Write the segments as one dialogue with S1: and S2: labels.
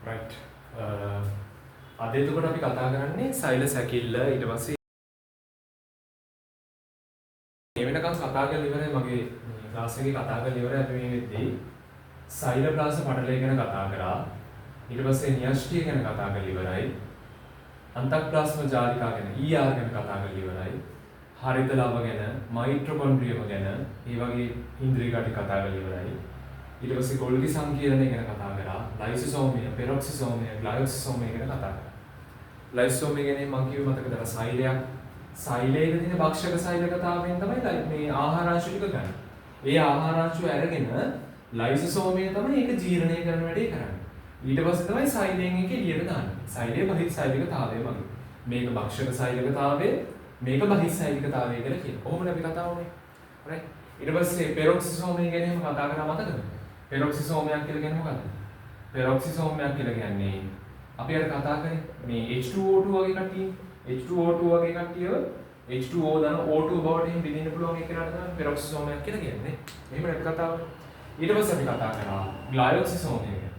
S1: right. අද එතකොට අපි කතා කරන්නේ සෛල සැකිල්ල ඊට පස්සේ මේ වෙනකන් කතා කරලා ඉවරයි මගේ ක්ලාස් එකේ කතා කරලා ඉවරයි අපි මේ වෙද්දී සෛල ප්ලාස පටලය ගැන කතා කරා ඊට පස්සේ න්‍යෂ්ටිය ගැන කතා කරලා ඉවරයි අන්තක්ප්ලාස්ම ජාලිකා ගැන ER ගැන කතා කරලා ඉවරයි හරිත ලව ගැන මයිටොකොන්ඩ්‍රියම ගැන ඒ වගේ ඉන්ද්‍රිය කටි කතා කරලා ඉවරයි ඊට පස්සේ ගොල්ගි සංකීර්ණය ගැන කතා කරා ලයිසෝසෝමය පෙරොක්සිසෝමය ග්ලයිකෝසෝමය ගැන කතා කරා ලයිසෝසෝමය ගැන මම කිව්ව මතකද සෛලයක් සෛලයේ තියෙන භක්ෂක සෛලකතාවයෙන් තමයි මේ ආහාරාංශ ටික ගන්න. ඒ ආහාරාංශ අරගෙන ලයිසෝසෝමය තමයි ඒක ජීර්ණය කරන වැඩේ කරන්නේ. ඊට පස්සේ තමයි සෛලයෙන් ඒක එළියට දාන්නේ. සෛලයේ බහිස්සෛලිකතාවය වගේ. මේක භක්ෂක සෛලිකතාවය මේක බහිස්සෛලිකතාවය කියලා කියනවා. කොහොමද අපි කතා වුනේ? right. ඊට පස්සේ පෙරොක්සිසෝමය ගැන කතා කරා මතකද? පෙරොක්සිසෝමයක් කියලා කියන්නේ මොකක්ද? පෙරොක්සිසෝමයක් කියලා කියන්නේ අපි අර කතා කරේ මේ H2O2 වගේ කට්ටිය H2O2 වගේ කට්ටිය H2O දාන O2 බවට එහෙම බෙදෙන්න පුළුවන් එක කෙනාට තමයි පෙරොක්සිසෝමයක් කියලා කියන්නේ. එහෙම නේද කතාව? ඊට පස්සේ අපි කතා කරා ග්ලයොක්සිසෝමය ගැන.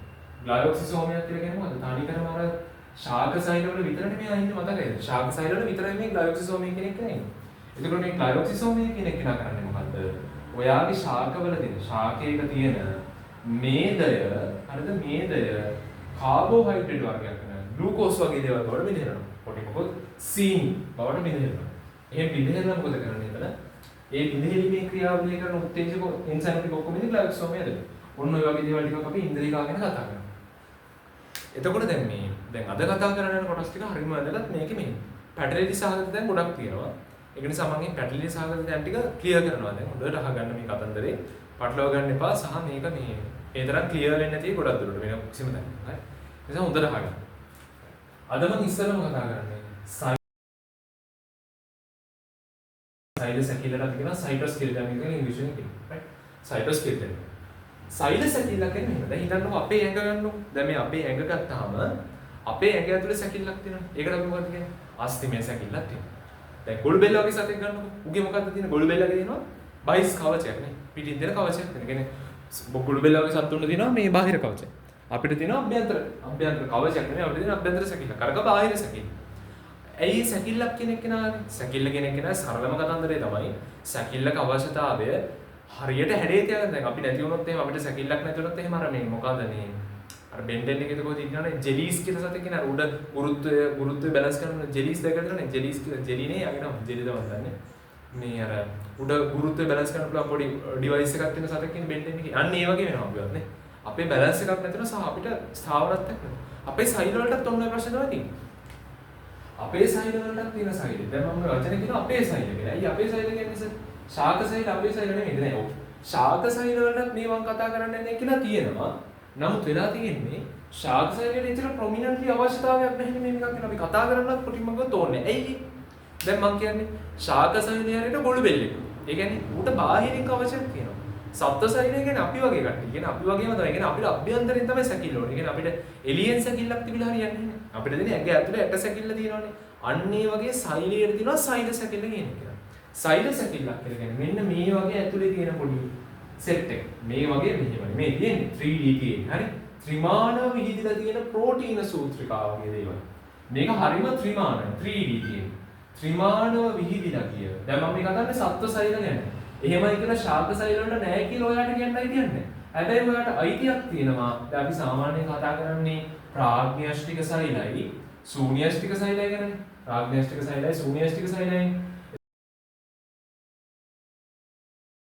S1: ග්ලයොක්සිසෝමයක් කියලා කියන්නේ මොකද්ද? තනිකරම අර ශාක සෛලවල විතරනේ මේ අයින්නේ මතකයිද? ශාක සෛලවල විතරයි මේ ග්ලයොක්සිසෝමය කියන එක නෙන්නේ. එතකොට මේ ග්ලයොක්සිසෝමය කියන එක කෙනා කරන්නේ මොකද්ද? ඔයාගේ ශාකවල තියෙන ශාකයක තියෙන මේදය හරිද මේදය කාබෝහයිඩ්‍රේට් වර්ගයක් වෙන ග්ලූකෝස් වගේ දේවල් වලට බෙදෙනවා. පොඩි මොකද සීන් බවට බෙදෙනවා. එහෙම බෙදෙනවා මොකද කරන්නේ එතන? ඒ බෙදෙීමේ ක්‍රියාවලිය කරන උත්තේජක එන්සයිම් ටික ඔක්කොම ඉන්නේ ග්ලයොක්සිසෝමය ඇතුලේ. ඔන්න ඔය වගේ දේවල් ටිකක් අපි ඉන්ද්‍රිකා ගැන කතා කරනවා. එතකොට දැන් අද කතා කරන යන කොටස් ටික හරියම වැදගත් මේකේ මේ පැටලිටි සහගත දැන් ගොඩක් තියෙනවා. ඒක නිසා මම මේ පැටලිටි සහගත දැන් ටික ක්ලියර් කරනවා දැන්. හොඳට අහගන්න මේ කතන්දරේ. පටලවා ගන්න එපා සහ මේක මේ ඒ තරම් ක්ලියර් වෙන්නේ නැති ගොඩක් දුරට වෙන කිසිම තැනක. හරි. ඒ නිසා හොඳට අහගන්න. අද මම ඉස්සෙල්ලාම කතා කරන්නේ සෛල සැකිල්ලට අපි කියනවා සයිටෝස්කෙලටන් කියලා ඉංග්‍රීසියෙන් කියනවා. right. සයිටෝස්කෙලටන්. සෛල සැකිල්ල කියන්නේ මෙහෙම. දැන් හිතන්නකෝ අපේ ඇඟ ගන්නකො. දැන් මේ අපේ ඇඟ ගත්තාම අපේ ඇඟ ඇතුලේ සැකිල්ලක් තියෙනවා. ඒකට අපි මොකක්ද කියන්නේ? අස්තිමය සැකිල්ලක් තියෙනවා. දැන් ගොළු බෙල්ල වගේ සතෙක් ගන්නකො. උගේ මොකක්ද තියෙන්නේ? ගොළු බෙල්ලගේ තියෙනවා බයිස් කවචයක් නේ. පිටින් දෙන කවචයක් තියෙන. කියන්නේ ගොළු බෙල්ල වගේ සතුන්ට තියෙනවා මේ බාහිර කවචය. අපිට තියෙනවා අභ්‍යන්තර කවචයක් නෙමෙයි අපිට තියෙන අභ්‍යන්තර සැකිල්ල. කරක බාහිර සැකිල්ල. ඇයි සැකිල්ලක් කෙනෙක් කෙනානේ? සැකිල්ල කෙනෙක් කෙනා සරලම කතන්දරේ තමයි සැකිල්ලක අවශ්‍යතාවය හරියට හැඩේ තියාගන්න. දැන් අපි නැති වුණොත් එහෙම අපිට සැකිල්ලක් නැති වුණොත් එහෙම අර මේ මොකද්ද මේ අර බෙන්ඩෙන් එකේ කොහොමද ඉන්නවනේ ජෙලීස් කියලා සතෙක් කෙනා උඩ ගුරුත්වය බැලන්ස් කරන ජෙලීස් දෙක දෙනවනේ ජෙලීස් කියලා ජෙලි නේ යගෙනම ජෙලි තමයි දන්නේ. මේ අර උඩ ගුරුත්වය බැලන්ස් කරන්න පුළුවන් පොඩි ඩිවයිස් එකක් තියෙන සතෙක් ඉන්නේ බෙන්ඩෙන් එකේ. අන්න ඒ වගේ වෙනවා අපිවත් නේ. අපේ බැලන්ස් එකක් නැතිව සහ අපිට ස්ථාවරත්වයක් නැහැ. අපේ සෛල වලටත් ඔන්න ඔය ප්‍රශ්න තමයි තියෙන්නේ. අපේ සෛල වලටත් තියෙන සෛල. දැන් මම වචන කියන අපේ සෛල කියලා. ඇයි අපේ සෛල කියන්නේ ශාක සෛල අපේ සෛල නෙමෙයි නේද? ශාක සෛල වලටත් මේ මම කතා කරන්නේ නැහැ කියලා තියෙනවා. නමුත් වෙලා තියෙන්නේ ශාක සෛලයට ඉතල ප්‍රොමිනන්ට්ලි අවශ්‍යතාවයක් නැහැ මේ එකක් ගැන අපි කතා කරන්නත් කොටින්ම ගොත ඕනේ. ඇයි? දැන් මම කියන්නේ ශාක සෛලය හරියට ගොළු බෙල්ලෙක. ඒ කියන්නේ ඌට බාහිරික අවශ්‍යයක් තියෙනවා. සත්ත්ව සෛලය කියන්නේ අපි වගේ කට්ටිය. කියන්නේ අපි වගේම තමයි. කියන්නේ අපිට අභ්‍යන්තරයෙන් තමයි සැකිල්ල ඕනේ. කියන්නේ අපිට එලියන් සැකිල්ලක් තිබිලා හරියන්නේ නැහැ. අපිට දෙන්නේ ඇඟ ඇතුලේ ඇට සැකිල්ල තියෙනවානේ. අන්න ඒ වගේ සෛලයට තියෙනවා සෛල සැකිල්ල කියන්නේ. සෛල සැකිල්ලක් කියලා කියන්නේ මෙන්න මේ වගේ ඇතුලේ තියෙන පොඩි සෙට් එක. මේ වගේ මෙහෙමයි. මේ තියෙන්නේ 3D තියෙන්නේ. හරි? ත්‍රිමාණව විහිදලා තියෙන ප්‍රෝටීන සූත්‍රිකාව වගේ දේවල්. මේක හරිම ත්‍රිමාණයි 3D තියෙන්නේ. ත්‍රිමාණව විහිදලා කිය. දැන් මම මේ කතාන්නේ සත්ත්ව සෛල ගැන. එහෙමයි කියලා ශාක සෛල වලට නැහැ කියලා ඔයාලට කියන්නයි කියන්නේ. හැබැයි ඔයාලට අයිතියක් තියෙනවා. දැන් අපි සාමාන්‍යයෙන් කතා කරන්නේ ප්‍රාග්ඥාෂ්ටික සෛලයි, ශූන්‍යෂ්ටික සෛලයි ගැනනේ. ප්‍රාග්ඥාෂ්ටික සෛලයි, ශූන්‍යෂ්ටික සෛලයි.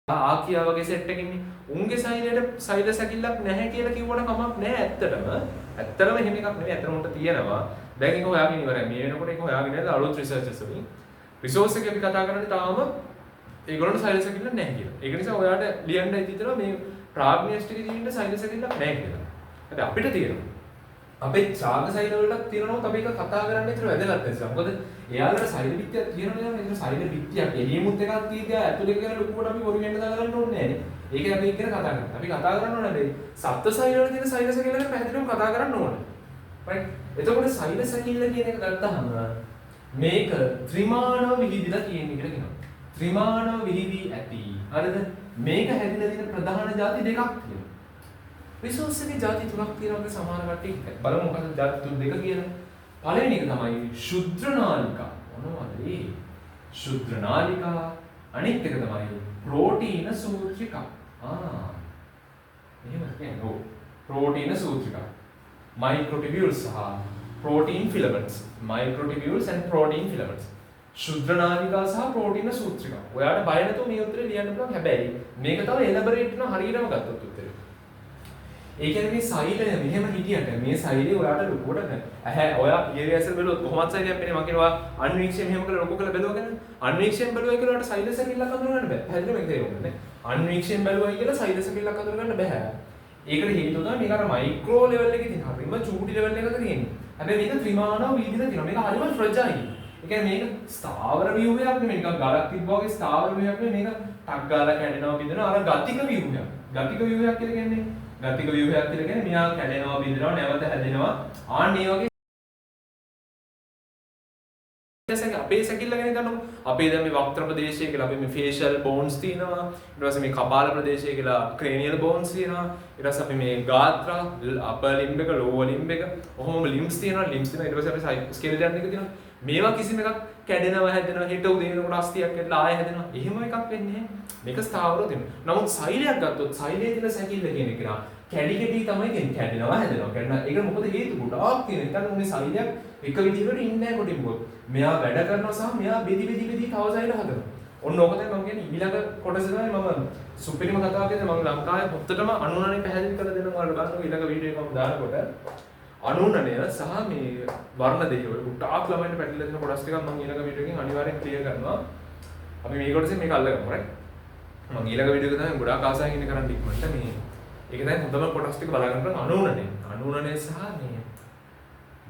S1: ආකියා වගේ සෙට් එකකින්නේ උන්ගේ සෛලයට සෛල සැකිල්ලක් නැහැ කියලා කිව්වට කමක් නැහැ ඇත්තටම. ඇත්තටම එහෙම එකක් නෙවෙයි. ඇත්තටම උන්ට තියෙනවා. දැන් ඒක හොයාගෙන ඉවරයි. මේ වෙනකොට ඒක හොයාගෙන ඉඳලා අලුත් රිසර්චර්ස් වලින් රිසෝස් එක අපි කතා කරන්නේ තාම ඒගොල්ලන්ට සෛල සැකිල්ලක් නැහැ කියලා. ඒක නිසා ඔයාලට ලියන්න හිතෙනවා මේ ප්‍රාග්ඥාෂ්ටික ජීවිතේ සෛල සැකිල්ලක් නැහැ කියලා. හරි අපිට තියෙනවා. අපේ ශාක සෛල වලට තියෙනවොත් අපි ඒක කතා කරන්න විතර වැදගත් නිසා. මොකද එයාලට සෛල පිටියක් තියෙනවා නේද? ඒක සෛල පිටියක් එළියමුත් එකක් තියෙද්දී ඇතුලේ කියන ලොකුවට අපි පොඩි වෙන්න දාලා ගන්න ඕනේ නැහැ නේ. ඒකයි අපි ඉගෙන කතා කරන්නේ. අපි කතා කරන්න ඕනේ මේ සත්ත්ව සෛල වල තියෙන සෛල සැකිල්ල ගැන පැහැදිලිවම කතා කරන්න ඕනේ. right? එතකොට සෛල සැකිල්ල කියන එක ගත්තාම මේක ත්‍රිමාණව විහිදලා තියෙන කියලා කියනවා. ත්‍රිමාණව විහිදී ඇති. හරිද? මේක හැදිලා තියෙන ප්‍රධාන ಜಾති දෙකක් තියෙනවා. රිසෝස් එකේ ಜಾති තුනක් තියෙනවා අපේ සමහර කට්ටිය. බලමු මොකද ಜಾති තුන දෙක කියලා. පළවෙනි එක තමයි ශුද්‍ර නාලිකා. මොනවද ඒ? ශුද්‍ර නාලිකා. අනිත් එක තමයි ප්‍රෝටීන සූත්‍රිකා. එහෙම කියන්නේ ඔව්. ප්‍රෝටීන සූත්‍රිකා. මයික්‍රෝටිබියුල්ස් සහ ප්‍රෝටීන් ෆිලමන්ට්ස්. මයික්‍රෝටිබියුල්ස් and protein filaments. ශුද්‍ර නාලිකා සහ ප්‍රෝටීන සූත්‍රිකා. ඔයාලට බය නැතුව මේ උත්තරේ ලියන්න පුළුවන්. හැබැයි මේක තව එලබරේට් කරන හරියටම ගත්තොත් උත්තරේ. ඒ කියන්නේ මේ සෛලය මෙහෙම හිටියට මේ සෛලය ඔයාලට ලොකුවට ඇහැ ඔයා ඊරියසල් බැලුවොත් කොහොමද සෛලයක් වෙන්නේ? මම කියනවා අන්වීක්ෂණය මෙහෙම කරලා ලොකු කරලා බැලුවගෙන අන්වීක්ෂණය බැලුවයි කියලා ඔයාලට සෛල සැකිල්ලක් අඳුර ගන්න බෑ. පැහැදිලිව මේක තේරුම් ගන්න. අන්වීක්ෂණය බැලුවයි කියලා සෛල සැකිල්ලක් අඳුර ගන්න බෑ. ඒකට හේතුව තමයි මේක අර මයික්‍රෝ ලෙවල් එකේ තියෙන හරිම චූටි ලෙවල් එකක තියෙන්නේ. හැබැයි මේක ත්‍රිමානව වීදිලා තියෙනවා. මේක හරිම ෆ්‍රජයිල්. ඒ කියන්නේ මේක ස්ථාවර ව්‍යුහයක් නෙමෙයි. නිකන් ගලක් තිබ්බා වගේ ස්ථාවර ව්‍යුහයක් නෙමෙයි. මේක ටක් ගාලා කැඩෙනවා බිඳෙනවා. අර ගතික ව්‍යුහයක්. ගතික ව්‍යුහයක් කියලා කියන්නේ ගතික ව්‍යුහයක් කියලා කියන්නේ මෙහා කැඩෙනවා බිඳෙනවා නැවත හැදෙනවා. ආන්න ඒ වගේ අපේ සැකිල්ල ගැන හිතන්නකො. අපේ දැන් මේ වක්‍ර ප්‍රදේශය කියලා අපි මේ ෆේෂල් බෝන්ස් තියෙනවා. ඊට පස්සේ මේ කපාල ප්‍රදේශය කියලා ක්‍රේනියල් බෝන්ස් තියෙනවා. ඊට පස්සේ අපි මේ ගාත්‍රා අපර් ලිම්බ් එක ලෝවර් ලිම්බ් එක ඔහොම ලිම්බ්ස් තියෙනවා. ලිම්බ්ස් තියෙනවා. ඊට පස්සේ අපි ස්කෙලටන් එක තියෙනවා. මේවා කිසිම එකක් කැඩෙනවා හැදෙනවා හිට උදේ වෙනකොට අස්තියක් කැඩලා ආයෙ හැදෙනවා. එහෙම එකක් වෙන්නේ නැහැ. මේක ස්ථාවරව තියෙනවා. නමුත් සෛලයක් ගත්තොත් සෛලයේ තියෙන සැකිල්ල කියන එක නා කැඩි කැඩි තමයි තියෙන්නේ. කැඩෙනවා හැදෙනවා. කැඩෙනවා. ඒක මොකද හේතු ගොඩාක් තියෙන. ඒකට උනේ සෛලයක් එක විදිහකට ඉන්නේ නැහැ කොටින් මොකද. මෙයා වැඩ කරනවා සහ මෙයා බෙදි තව සෛල හදනවා. ඔන්න ඕක තමයි මම කියන්නේ ඊළඟ කොටස තමයි මම සුපිරිම කතාව කියන්නේ මම ලංකාවේ හොත්තටම අනුනනේ පැහැදිලි කරලා දෙන්න ඔයාලට බලන්න ඊළඟ වීඩියෝ එක මම දානකොට අනුනනය සහ මේ වර්ණ දෙක ඔය ගොඩාක් ළමයින්ට පැටලලා දෙන කොටස් ටිකක් මම ඊළඟ වීඩියෝ එකෙන් අනිවාර්යෙන් ක්ලියර් කරනවා. අපි මේ කොටසෙන් මේක අල්ලගමු right. මම ඊළඟ වීඩියෝ එක තමයි ගොඩාක් ආසාවෙන් ඉන්න කරන්න ඉක්මනට මේ ඒක තමයි හොඳම කොටස් ටික බලාගන්න පුළුවන් අනුනනය සහ මේ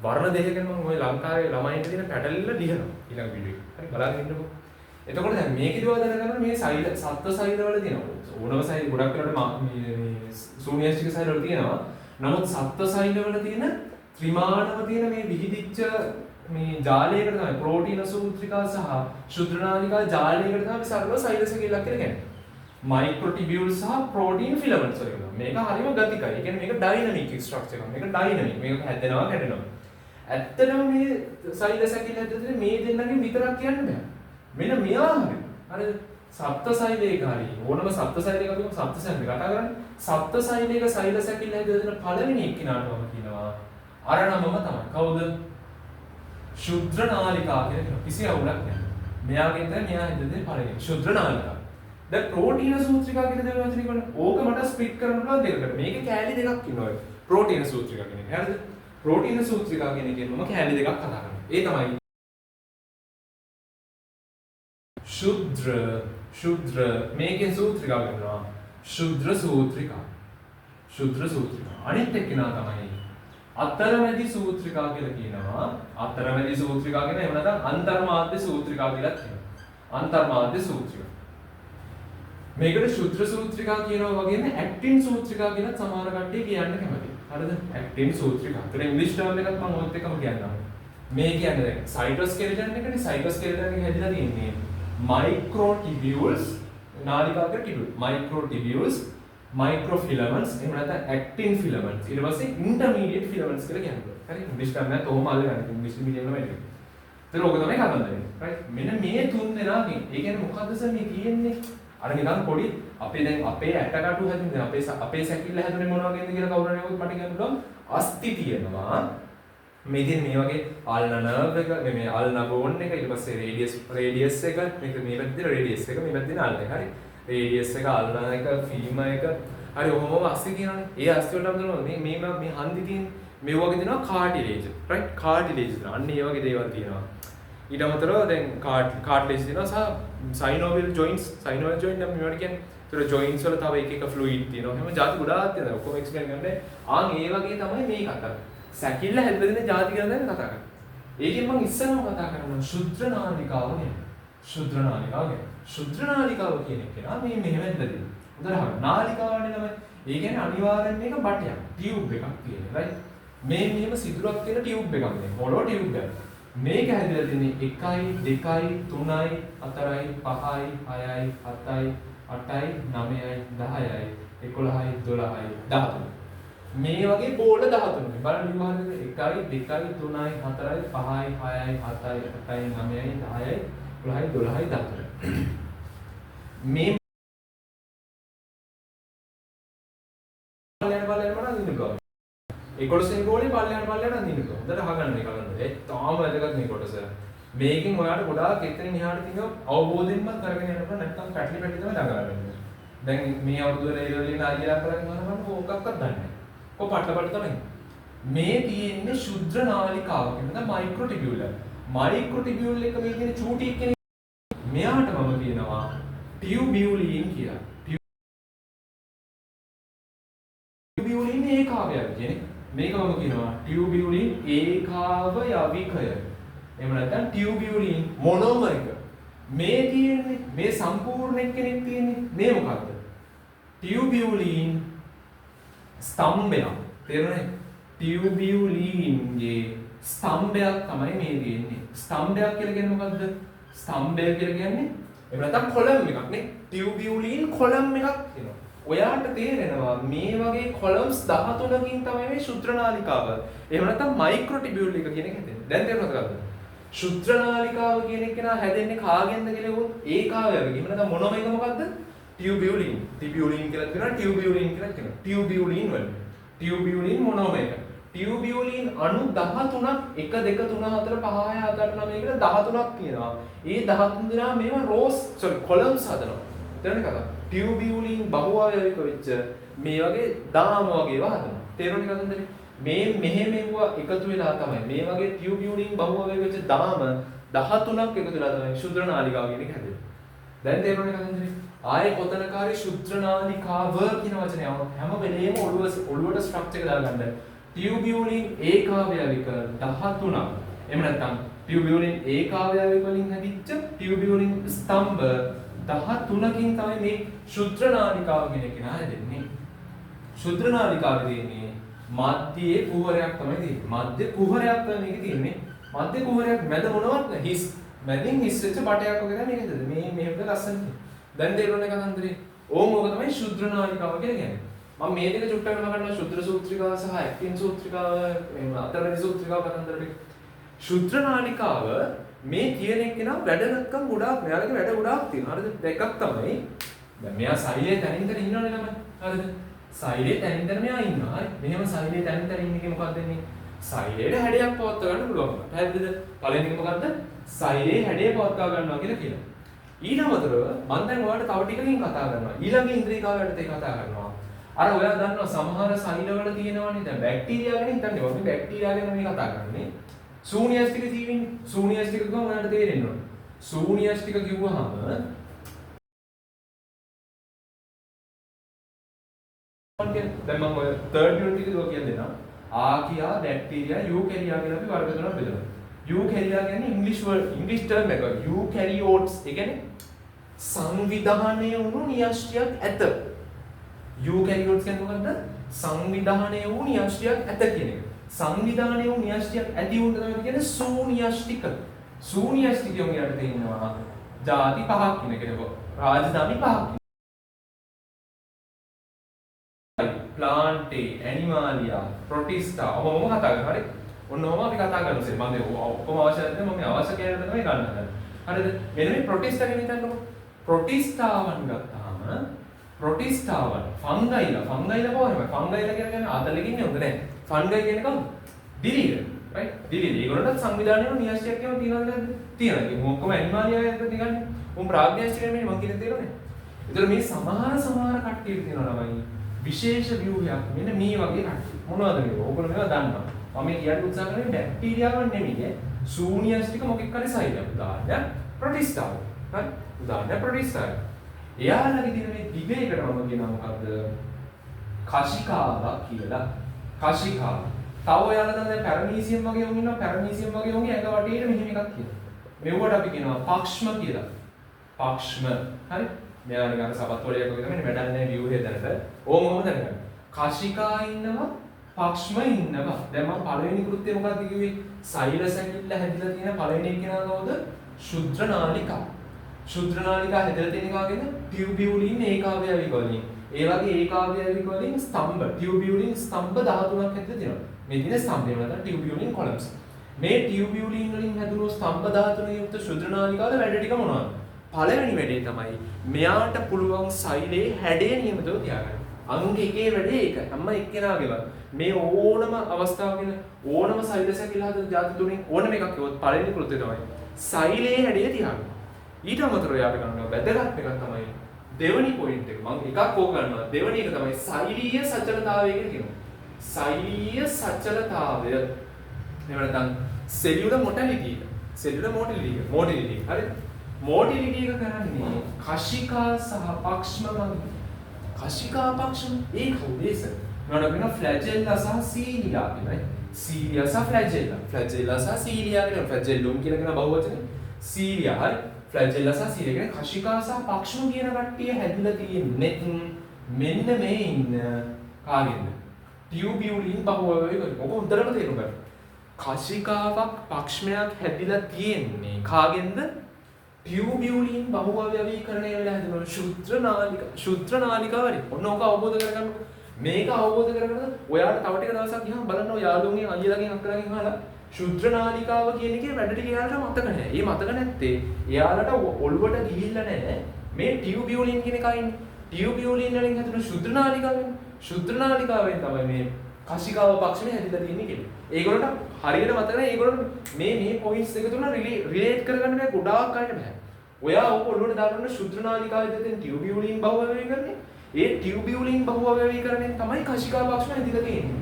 S1: වර්ණ දෙක ගැන මම ওই ලංකාවේ ළමයින්ට දෙන පැටලෙලා ලියනවා ඊළඟ වීඩියෝ එක. හරි බලන්න ඉන්නකෝ. එතකොට දැන් මේකේදී ඔය දැනගන්න මේ සෛල සත්ත්ව සෛල වල තියෙනවා. ඕනම සෛල ගොඩක් වෙලාවට මේ ශූන්‍යස්තික සෛල වල තියෙනවා. නමුත් සත්ත්ව සෛල වල තියෙන ත්‍රිමාණව තියෙන මේ විහිදිච්ච මේ ජාලයකට තමයි ප්‍රෝටීන සූත්‍රිකා සහ ශුද්‍රනාලිකා ජාලයකට තමයි සර්ව සෛල සැකිල්ලක් කියලා කියන්නේ. මයික්‍රෝටිබියුල් සහ ප්‍රෝටීන් ෆිලමන්ට්ස් වල කියනවා. මේක හරිම ගතිකයි. ඒ කියන්නේ මේක ඩයිනමික් ස්ට්‍රක්චර් එකක්. මේක ඩයිනමික්. මේක හැදෙනවා කැඩෙනවා. ඇත්තටම මේ සෛල සැකිල්ල ඇතුලේ මේ දෙන්නගෙන් විතරක් කියන්න බෑ. මෙන්න මෙයා හරි. අර සප්ත සෛලයක හරි ඕනම සප්ත සෛලයක අපි සප්ත සෛලයක කතා කරන්නේ. සප්ත සෛලයක සෛල සැකිල්ල හැදෙන පළවෙනි එක්කිනාට මම කියනවා අර නමම තමයි. කවුද? ශුද්‍ර නාලිකා කියලා කිසි අවුලක් නැහැ. මෙයාගෙන් තමයි මෙයා හැදෙන්නේ පළවෙනි. ශුද්‍ර නාලිකා. දැන් ප්‍රෝටීන සූත්‍රිකා කියන දේ වචනේ කරන ඕක මට ස්ප්ලිට් කරන්න පුළුවන් දෙකකට. මේකේ කෑලි දෙකක් ඉන්නවා. ප්‍රෝටීන සූත්‍රිකා කියන එක. හරිද? ප්‍රෝටීන සූත්‍රිකා කියන එකෙන් මම කෑලි දෙකක් කතා කරනවා. ඒ තමයි ශුද්‍ර මේකෙන් සූත්‍රිකා ගන්නවා. ශුද්‍ර සූත්‍රිකා. අනිත් එක්කෙනා තමයි අතරමැදි සූත්‍රිකා කියලා කියනවා. අතරමැදි සූත්‍රිකා කියන එහෙම නැත්නම් අන්තර්මාද්‍ය සූත්‍රිකා කියලා කියනවා. අන්තර්මාද්‍ය සූත්‍රිකා. මේකට ශුද්‍ර සූත්‍රිකා කියනවා වගේම ඇක්ටින් සූත්‍රිකා කියලා සමහර කට්ටිය කියන්න කැමතියි. හරිද? ඇක්ටින් සූත්‍රිකා. ඒතර ඉංග්‍රීසි ටර්ම් එකත් මම ඔයත් එක්කම කියන්නම්. මේ කියන්නේ දැන් සයිටෝස්කෙලටන් එකනේ සයිටෝස්කෙලටන් එක හැදිලා තියෙන්නේ මයික්‍රෝටිබියුල්ස් නාලිකාවක ටිබියුල් මයික්‍රෝටිබියුල්ස් මයික්‍රෝෆිලමන්ට්ස් එහෙම නැත්නම් ඇක්ටින් ෆිලමන්ට්ස් ඊට පස්සේ ඉන්ටර්මීඩියට් ෆිලමන්ට්ස් කියලා කියනවා. හරි ඉංග්‍රීසි ටර්ම් එකත් ඔහොම අල්ලගන්න. ඉංග්‍රීසි මීඩියම් එකම එන්නේ. ඒතර ඔක තමයි කතන්දරේ. රයිට් මෙන්න මේ තුන් දෙනාගෙන් ඒ කියන්නේ මොකද්ද සර් මේ තියෙන්නේ? අර නිකන් පොඩි අපේ දැන් අපේ ඇටකටු හැදුනේ දැන් අපේ සැකිල්ල හැදුනේ මොනවා වගේද කියලා කවුරු හරි මට කියන්න පුළුවන් අස්ති තියෙනවා මේ ඉතින් මේ වගේ අල්නා නර්ව් එක මේ අල්නා බෝන් එක ඊට පස්සේ රේඩියස් එක මේක මේ පැත්තේ රේඩියස් එක මේ පැත්තේ අල්නා එක හරි රේඩියස් එක අල්නා එක ෆීම එක හරි ඔහොමම අස්ති කියනවනේ ඒ අස්ති වලට අපි දන්නවා මේ හන්දි තියෙන මේ වගේ දෙනවා කාටිලේජ් රයිට් කාටිලේජ් අන්න ඒ වගේ දේවල් තියෙනවා ඊට අමතරව දැන් කාට්ලේජ් තියෙනවා සහ සයිනෝවියල් ජොයින්ට්ස් සයිනෝවියල් ජොයින්ට් නම් මේවට කියන්නේ ඒතර ජොයින්ට්ස් වල තව එක ෆ්ලුයිඩ් තියෙනවා එහෙනම් ಜಾති ගොඩාක් තියෙනවා ඔක්කොම එක්ස්ප්ලেইন කරන්නේ ආන් ඒ වගේ තමයි මේ කතාව සැකිල්ල හැදෙන ಜಾති ගැන දැන් කතා කරන්නේ ඒකෙන් මම ඉස්සරහම කතා කරනවා ශුද්‍ර නාලිකාව ගැන ශුද්‍ර නාලිකාව කියන එක නා මේ මෙහෙම ඇද්දදී උදාහරණ නාලිකාවනේ තමයි ඒ කියන්නේ අනිවාර්යෙන් මේක බටයක් ටියුබ් එකක් තියෙනවා රයිට් මේ මෙහෙම සිදුරක් තියෙන ටියුබ් එකක් නේ හොලෝ ටියුබ් එකක් මේක හැදලා තියෙන්නේ 1 2 3 4 5 6 7 8 9 10 11 12 13 මේ වගේ බෝල 13. බලන්න විවාහයක 1යි 2යි 3යි 4යි 5යි 6යි 7යි 8යි 9යි 10යි 11යි 12යි 14. මේ බලන්න මොනවද ඉන්නකෝ. 11 වෙනි බෝලේ පල්ලෙහාට අඳින්නකෝ. හොඳට අහගන්න මේ කලන්න. ඒ තාම වැදගත් මේ කොටස. මේකෙන් ඔයාලට ගොඩාක් එතනින් එහාට තියෙන අවබෝධයෙන්ම කරගෙන යනකොට නැත්තම් පැටලි පැටලි තමයි ළඟා වෙන්නේ. දැන් මේ අවුරුදු වල ඒ වලින් ආයිලා කරගෙන යනකොට ඕකක්වත් දන්නේ නැහැ. පටලපට තමයි. මේ තියෙන්නේ ශුද්ධ නාලිකාව කියන මයික්‍රෝටිබියුලර්. මයික්‍රෝටිබියුල් එක මේ තියෙන චූටි කෙනෙක්. මෙයාට මම කියනවා ටියුබියුලින් කියලා. ටියුබියුලින් ඒකාවයක් කියන්නේ. මේක මම කියනවා ටියුබියුලින් ඒකාව යවිකය. එහෙම නැත්නම් ටියුබියුලින් මොනෝමර් එක. මේ තියෙන්නේ මේ සම්පූර්ණ කෙනෙක් තියෙන්නේ මේ මොකක්ද? ටියුබියුලින් ස්තම්භයක්. තේරුණේ? ටියුබියුලින්ගේ ස්තම්භයක් තමයි මේ තියෙන්නේ. ස්තම්භයක් කියලා කියන්නේ මොකද්ද? ස්තම්භය කියලා කියන්නේ එහෙම නැත්නම් කොලම් එකක් නේ. ටියුබියුලින් කොලම් එකක් තියෙනවා. ඔයාට තේරෙනවා මේ වගේ කොලම්ස් 13කින් තමයි මේ ශුද්ධ නාලිකාව. එහෙම නැත්නම් මයික්‍රෝටිබියුල් එක කියන එක හැදෙන්නේ. දැන් තේරුණාද? ශුද්ධ නාලිකාව කියන එක නා හැදෙන්නේ කාගෙන්ද කියලා උන් ඒකාවයක. එහෙම නැත්නම් මොනම එක මොකද්ද? ටියුබියුලින්. ටියුබියුලින් කියලා කියනවා ටියුබියුලින් කියලා කියනවා. ටියුබියුලින් වල. ටියුබියුලින් මොනම එක? ටියුබියුලින් අණු 13ක් 1 2 3 4 5 6 7 8 9 කියලා 13ක් තියෙනවා. ඒ 13 දෙනා මේවා රෝස් කොලම්ස් හදනවා. තේරුණාද කතා? ටියුබියුලින් බහුආයනික වෙච්ච මේ වගේ දාම වගේ ඒවා හදනවා. තේරුණාද කතන්දරේ? මේ මෙහෙම ඒවා එකතු වෙලා තමයි මේ වගේ ටියුබියුලින් බහුආයනික වෙච්ච දාම 13ක් එකතු වෙලා තමයි ශුද්ධ නාලිකාව කියන එක හැදෙන්නේ. දැන් තේරුණාද කතන්දරේ? ආයේ කොතනකාරී ශුද්ධ නාලිකාව කියන වචනය හැම වෙලේම ඔළුවට ස්ට්‍රක්චර් එක දාගන්න. ටියුබියුලින් ඒකාවයවික 13ක්. එහෙම නැත්නම් ටියුබියුලින් ඒකාවයවික වලින් හැදිච්ච ටියුබියුලින් ස්තම්භ 13කින් තමයි මේ ශුද්ධ නාලිකාව කියන එක හැදෙන්නේ. ශුද්ධ නාලිකාවේ තියෙන්නේ මධ්‍යයේ කුහරයක් තමයි තියෙන්නේ. මධ්‍ය කුහරයක් තමයි මේකේ තියෙන්නේ. මධ්‍ය කුහරයක් මැද මොනවත් නැහැ. හිස් මැදින් හිස් වෙච්ච බටයක් වගේ තමයි මේක හැදෙන්නේ. මේ මෙහෙම ලස්සන. දැන් තේරුණා නේද කතන්දරේ? ඕක තමයි ශුද්ධ නාලිකාව කියලා කියන්නේ. මම මේ දෙක චුට්ටක් වෙනම කරනවා ශුද්ධ සූත්‍රිකාව සහ ඇක්ටින් සූත්‍රිකාව එහෙම අතරමැදි සූත්‍රිකාව කතන්දරේ. ශුද්ධ නාලිකාව මේ කියන එක්කෙනා වැඩ නැත්නම් ගොඩාක් මෙයාලගේ වැඩ ගොඩාක් තියෙනවා. හරිද? දෙකක් තමයි. දැන් මෙයා සෛලයේ තනින් තන ඉන්නවනේ ළමයි. හරිද? සෛලයේ තනින් තන මෙයා ඉන්නවා. හරි. මෙහෙම සෛලයේ තනින් තන ඉන්න එකේ මොකක්ද වෙන්නේ? සෛලයේ හැඩයක් පවත්වා ගන්න පුළුවන්. හරිද? පළවෙනි එක මොකද්ද? සෛලයේ හැඩය පවත්වා ගන්නවා කියලා කියනවා. ඊළඟටව මම දැන් ඔයාලට තව ටිකකින් කතා කරනවා. ඊළඟ ඉන්ද්‍රියකාවලට ඒක කතා කරනවා. අර ඔයා දන්නවා සමහර සෛලවල තියෙනවනේ දැන් බැක්ටීරියා ගැන හිතන්නේ. මම බැක්ටීරියා ගැන මේ කතා කරන්නේ. ශූන්‍යස්තික ජීවීන් ශූන්‍යස්තික ගම ඔයාලට තේරෙන්න ඕනේ. ශූන්‍යස්තික කිව්වහම දැන් මම ඔය 3rd unit එකේ දුව කියලා දෙනවා. ආකියා බැක්ටීරියා යූකැරියා කියලා අපි වර්ග තුනක් බෙදනවා. යූකැරියා කියන්නේ ඉංග්‍රීසි ටර්ම් එකක්. යූකැරියෝට්ස් ඒ කියන්නේ සංවිධානය වුණු න්‍යෂ්ටියක් ඇත. යූකැරියෝට්ස් කියන්නේ මොකද්ද? සංවිධානය වූ න්‍යෂ්ටියක් ඇත කියන එක. සංවිධානය වූ න්‍යෂ්ටියක් ඇති වුණ තමයි කියන්නේ ශූන්‍යෂ්ටික. ශූන්‍යෂ්ටිකයන් යට තියෙනවා ಜಾති පහක් කියන කෙනෙක්. රාජධානි පහක්. ප්ලාන්ටේ, ඇනිමාලියා, ප්‍රොටිස්ටා. ඔහොම කතා කරනවා. හරි. ඔන්නෝම අපි කතා කරමු. මම ඔක්කොම අවශ්‍ය නැත්නම් මම අවශ්‍ය කියන දේ තමයි ගන්න හදන්නේ. හරිද? මෙන්න මේ ප්‍රොටිස්ටා ගැන හිතන්නකො. ප්‍රොටිස්ටාවන් ගත්තාම ප්‍රොටිස්ටාවන් ෆංගයිලා කොහොමද? ෆංගයිලා කියන්නේ ආතලකින් නේ හොඳ නැහැ. ෆංගයි කියන්නේ කවුද? දිලීර. රයිට්? දිලීර. ඒගොල්ලන්ට සංවිධානයේ න්‍යෂ්ටියක් කියනවා තියෙනවද නැද්ද? තියෙනවා. ඒ ඔක්කොම ඇනිමාලියාවද නිකන් උන් ප්‍රාග්ඥාස්ටික නෙමෙයි මම කියන්නේ තේරෙන්නේ. ඒතර මේ සමහර කට්ටිය තියෙනවා ළමයි. විශේෂ ව්‍යුහයක් මෙන්න මේ වගේ කට්ටිය. මොනවද මේ? ඕගොල්ලෝ මේවා දන්නවා. මම මේ කියන්න උත්සාහ කරන්නේ බැක්ටීරියාවන් නෙමෙයි. ශූන්‍යස්ටික මොකෙක් හරි සෛලයක්. උදාහරණයක් ප්‍රොටිස්ටාව. හරි? උදාහරණයක් ප්‍රොටිස්ටාව. එයාලගේ තියෙන මේ දිගේකට මම කියනවා මොකද්ද? කශිකාවක් කියලා. කශිකාව. තව ඔයාලා දැන් පැරමීසියම් වගේ උන් ඉන්නවා. පැරමීසියම් වගේ උන්ගේ ඇඟ වටේට මෙහෙම එකක් කියනවා. මෙව්වට අපි කියනවා පක්ෂ්ම කියලා. පක්ෂ්ම. හරි? මෙයා නිකන් සපත් වලයක් වගේ තමයි වැඩක් නැහැ view එක දැනට. ඕමම දැනගන්න. කශිකා ඉන්නවා, පක්ෂ්ම ඉන්නවා. දැන් මම පළවෙනි කෘත්‍යය මොකක්ද කිව්වේ? සෛල සැකිල්ල හැදිලා තියෙන පළවෙනි එක්කෙනා කවුද? ශුද්ධ නාලිකා. ශුද්ධ නාලිකා හැදලා තියෙන කාගෙද? ටියුබියුලින් ඒකාවයවික වලින්. ඒ වගේ ඒකාව්‍යවික වලින් ස්තම්භ ටියුබියුලින් ස්තම්භ 13ක් හැදලා තියෙනවා. මේ තියෙන ස්තම්භය නැත්නම් ටියුබියුලින් කොලම්ස්. මේ ටියුබියුලින් වලින් හැදුණු ස්තම්භ 13 යුක්ත ශුද්‍ර නාලිකාවේ වැඩ ටික මොනවද? පළවෙනි වැඩේ තමයි මෙයාට පුළුවන් සෛලේ හැඩය නියමිතව තියාගන්න. අංග එකේ වැඩේ ඒක. අම්ම එක්කෙනාගේම මේ ඕනම අවස්ථාවකින් ඕනම සෛල සැකිල්ල හදන જાති තුනෙන් ඕනම එකක් කිව්වොත් පළවෙනි කෘත්‍යය තමයි සෛලේ හැඩය තියාගන්න. ඊට අමතරව යාට ගන්නවා වැදගත් එකක් තමයි දෙවනි පොයින්ට් එක. මම එකක් ඕක ගන්නවා. දෙවනි එක තමයි සෛලීය සචලතාවය කියලා කියනවා. සෛලීය සචලතාවය. එහෙම නැත්නම් සෙලියුලර් මොටිලිටි එක. සෙලියුලර් මොටිලිටි එක. මොටිලිටි. හරිද? මොටිලිටි එක කරන්නේ කශිකා සහ පක්ෂම කශිකා පක්ෂම ඒ කවුද ඒක? මොනවද කියන ෆ්ලැජෙල්ලා සහ සීලියා කියනයි. සීලියා සහ ෆ්ලැජෙල්ලා. ෆ්ලැජෙල්ලා සහ සීලියා කියන ෆ්ලැජෙල්ලුම් කියන බහුවචනේ. සීලියා හරි. ෆ්ලැජෙල්ලා සහ සීලියා කියන්නේ කශිකා සහ පක්ෂම කියන කට්ටිය හැදිලා තියෙන්නේ මෙන්න මේ ඉන්න කාගෙන්ද? ටියුබියුලින් බහුවචනේ. ඔක උන්ටම තේරුම් ගන්න. කශිකාවක් පක්ෂමයක් හැදිලා තියෙන්නේ කාගෙන්ද? ටියුබියුලින් බහුව්‍යවීකරණය වෙලා හැදෙන ශුද්‍ර නාලිකාව හරි. ඔන්න ඕක අවබෝධ කරගන්න. මේක අවබෝධ කරගන්න ඔයාලට තව ටික දවසක් ගියාම බලන්න ඔය යාළුවන්ගෙන් අයියලාගෙන් අක්කලාගෙන් අහලා ශුද්‍ර නාලිකාව කියන එකේ වැඩ ටික එයාලට මතක නැහැ. ඒ මතක නැත්තේ එයාලට ඔළුවට ගිහිල්ලා නැහැ. මේ ටියුබියුලින් කියන එකයි ඉන්නේ. ටියුබියුලින් වලින් හැදෙන ශුද්‍ර නාලිකාවෙන් ශුද්‍ර නාලිකාවෙන් තමයි මේ කශිකාව පක්ෂමේ හැදිලා තියෙන්නේ කියලා. ඒගොල්ලන්ට හරියට මතක නැහැ. ඒගොල්ලන්ට මේ පොයින්ට්ස් දෙක තුන රිලේට් කරගන්න බෑ. ගොඩාක් අයට බෑ. ඔයා ඔක ඔළුවට දාගන්න ශුද්‍ර නාලිකාවේ තියෙන ටියුබියුලින් බහුව්‍යවීකරණය. ඒ ටියුබියුලින් බහුව්‍යවීකරණයෙන් තමයි කශිකා පක්ෂම හැදිලා තියෙන්නේ.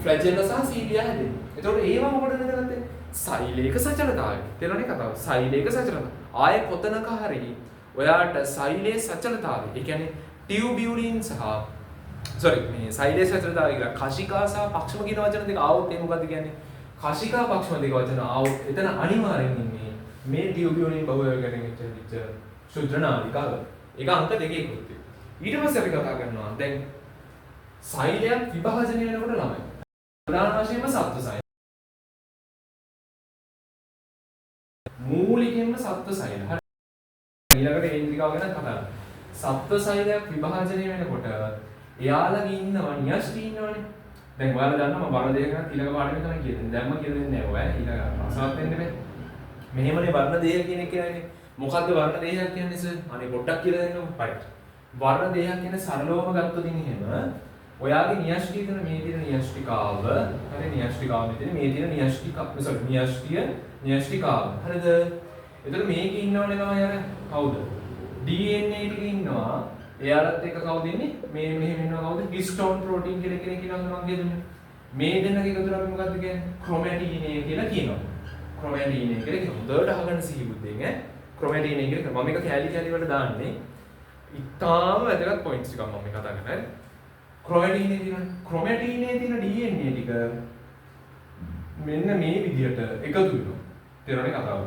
S1: ෆ්ලැජෙල්ලා සහ සීලියා හැදෙන්නේ. එතකොට ඒවා මොකටද දැනගත්තේ? සෛලේක සචලතාවය. තේරෙනවනේ කතාව. සෛලේක සචලතාවය. ආයේ කොතනක හරි ඔයාට සෛලේ සචලතාවය. ඒ කියන්නේ ටියුබියුලින් සහ මේ සෛලේ සචලතාවය කියලා කශිකා සහ පක්ෂම කියන වචන දෙක ආවොත් ඒ මොකද්ද කියන්නේ? කශිකා පක්ෂම දෙක වචන ආවොත් එතන අනිවාර්යෙන් ඉන්නේ මේ ටියුබියුලින් බහුව්‍යවීකරණය වෙච්ච ශුද්‍ර නාලිකාව. ඒක අංක දෙකේ කෘත්‍යය. ඊට පස්සේ අපි කතා කරනවා දැන් සෛලයක් විභාජනය වෙනකොට ළමයි. ප්‍රධාන වශයෙන්ම සත්ත්ව සෛල. මූලිකයෙන්ම සත්ත්ව සෛල. හරි. ඊළඟට කේන්ද්‍රිකාව ගැන කතා කරමු. සත්ත්ව සෛලයක් විභාජනය වෙනකොට එයාලගේ ඉන්නවා න්‍යෂ්ටි ඉන්නවනේ. දැන් ඔයාලා දන්නවා මම වර්ණ දෙක ගැන ඊළඟ පාඩමේ තමයි කියන්නේ. දැන්ම කියලා දෙන්නේ නැහැ ඔය. ඊළඟ අසවත් වෙන්න බෑ. මෙහෙමනේ වර්ණ දෙක කියන එක කියන්නේ. මොකද්ද වර්ණ දෙකක් කියන්නේ සර්? අනේ පොඩ්ඩක් කියලා දෙන්නකෝ. right. වර්ණ දෙකක් කියන්නේ සරලවම ගත්තොත් එහෙම ඔයාගේ න්‍යෂ්ටි දෙන මේ තියෙන න්‍යෂ්ටිකාව හරි න්‍යෂ්ටිකාව මෙතන මේ තියෙන න්‍යෂ්ටිකාව හරිද? එතකොට මේකේ ඉන්නවනේ තමයි අර කවුද? DNA ටික ඉන්නවා. එයාලත් එක කවුද ඉන්නේ? මේ මෙහෙම ඉන්නවා කවුද? හිස්ටෝන් ප්‍රෝටීන් කියලා කෙනෙක් ඉන්නවා මම කියදුන්නේ. මේ දෙන්නගේ එකතුර අපි මොකද්ද කියන්නේ? ක්‍රොමැටින් කියලා කියනවා. ක්‍රොමැටින් කියලා කියනවා. හොඳට අහගන්න සිහිබුද්ධියෙන් ඈ. ක්‍රොමැටින් කියලා මම මේක කැලි කැලි වලට දාන්නේ. ඉතාලම වැදගත් පොයින්ට්ස් ටිකක් මම මේ කතා කරන්නේ. ක්‍රොමැටිනේ තියෙන DNA ටික මෙන්න මේ විදිහට එකතු වෙනවා. තේරෙනවද කතාව?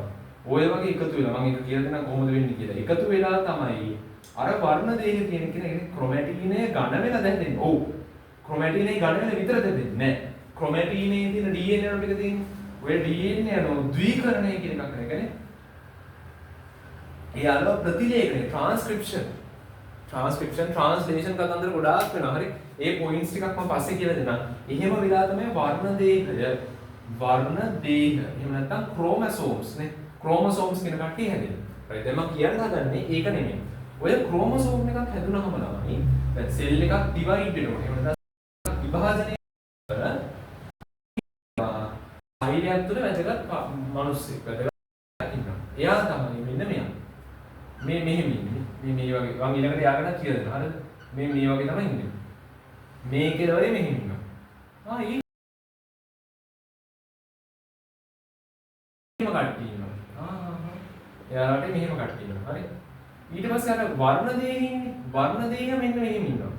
S1: ඔය වගේ එකතු වෙලා මම ඒක කියලා දෙන්නම් කොහොමද වෙන්නේ කියලා. එකතු වෙලා තමයි අර වර්ණ දෙක කියන ක්‍රොමැටිනේ ඝන වෙලා දැන් ඔව්. ක්‍රොමැටිනේ ඝන වෙලා විතරද දෙන්නේ නැහැ. ක්‍රොමැටිනේ තියෙන DNA ටික තියෙන්නේ. ඔය DNA යන ද්විකරණය කියන එකක් නේ. එයාලව ප්‍රතිලේඛනය ට්‍රාන්ස්ලේෂන් කතන්දර ගොඩාක් වෙනවා. හරි. ඒ පොයින්ට්ස් ටිකක් මම පස්සේ කියලා දෙන්නම්. එහෙම වෙලා තමයි වර්ණ දෙක එහෙම නැත්නම් ක්‍රෝමසෝම්ස් නේ. ක්‍රෝමසෝම්ස් කියන කට්ටිය හැදෙනවා. හරි. දැන් මම කියන්න හදන්නේ ඒක නෙමෙයි. ඔය ක්‍රෝමසෝම් එකක් හැදුනහම තමයි දැන් සෙල් එකක් ඩිවයිඩ් වෙනවා. එහෙම නැත්නම් විභාජනය සෛලයක් තුළ වැදගත් මිනිස්සෙක් වැදගත් ඉන්නවා. එයා තමයි මෙන්න මෙයා. මේ මෙහෙම ඉන්නේ. මේ වගේ මම ඊළඟට යාගෙන කියලා දෙනවා. හරිද? මේ වගේ තමයි ඉන්නේ. මේ කෙලවරේ මෙහෙම ඉන්නවා. එහෙම කට්ටිය ඉන්නවා. එයාලට මෙහෙම කට්ටිය ඉන්නවා. හරි. ඊට පස්සේ අර වර්ණ දෙකේ ඉන්නේ. වර්ණ දෙක මෙන්න මෙහෙම ඉන්නවා.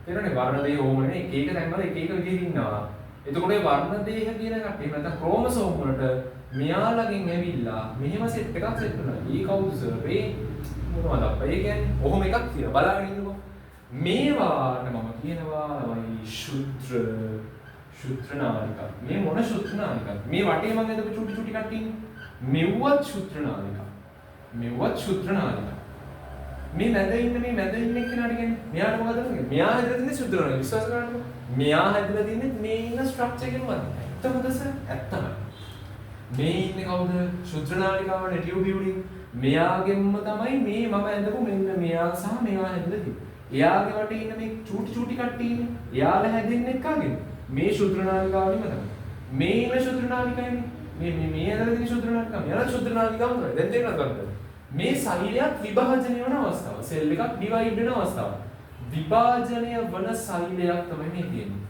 S1: තේරෙනවද? වර්ණ දෙක ඕමනේ එක එක තැන්වල එක එක විදිහට ඉන්නවා. එතකොට මේ වර්ණ දෙක කියන කට්ටිය නැත්නම් ක්‍රෝමසෝම් වලට මෙයාලගෙන් ඇවිල්ලා මෙහෙම සෙට් එකක් සෙට් වෙනවා. ඊ කවුද සර්? ඒ මොනවද අප්පා? ඒ කියන්නේ ඔහොම එකක් තියෙනවා. බලාගෙන ඉන්නකෝ. මේවාට මම කියනවා ළමයි ශුද්‍ර නාලිකා. මේ මොන ශුද්‍ර නාලිකාද? මේ වටේ මම එතකොට චුටි චුටි කට්ටිය ඉන්නේ. මෙව්වත් ශුද්‍ර නාලිකා. මේ මැද ඉන්න කෙනාට කියන්නේ මෙයාට මොකද කරන්නේ? මෙයා හැදලා තින්නේ ශුද්ධ නාලිකාව. විශ්වාස කරන්නකෝ. මෙයා හැදලා තින්නේ මේ ඉන්න ස්ට්‍රක්චර් එකෙන්මද? ඇත්තමද සර්? ඇත්තමයි. මේ ඉන්නේ කවුද? ශුද්ධ නාලිකාවනේ ටියුබියුලින්. මෙයාගෙන්ම තමයි මේ මම ඇඳපු මෙන්න මෙයා සහ මෙයා හැදලා තින්නේ. එයාගේ වටේ ඉන්න මේ චූටි කට්ටිය ඉන්නේ. එයාලා හැදෙන්නේ කාගෙන්ද? මේ ශුද්ධ නාලිකාවෙම තමයි. මේ ඉන්න ශුද්ධ නාලිකාවනේ. මේ ඇඳලා තියෙන ශුද්ධ නාලිකාව. මෙයාලා ශුද්ධ නාලිකාව තමයි. දැන් තේරෙනවද? මේ සෛලයක් විභාජනය වන අවස්ථාව. සෙල් එකක් ඩිවයිඩ් වෙන අවස්ථාව. විභාජනය වන සෛලයක් තමයි මේ තියෙන්නේ.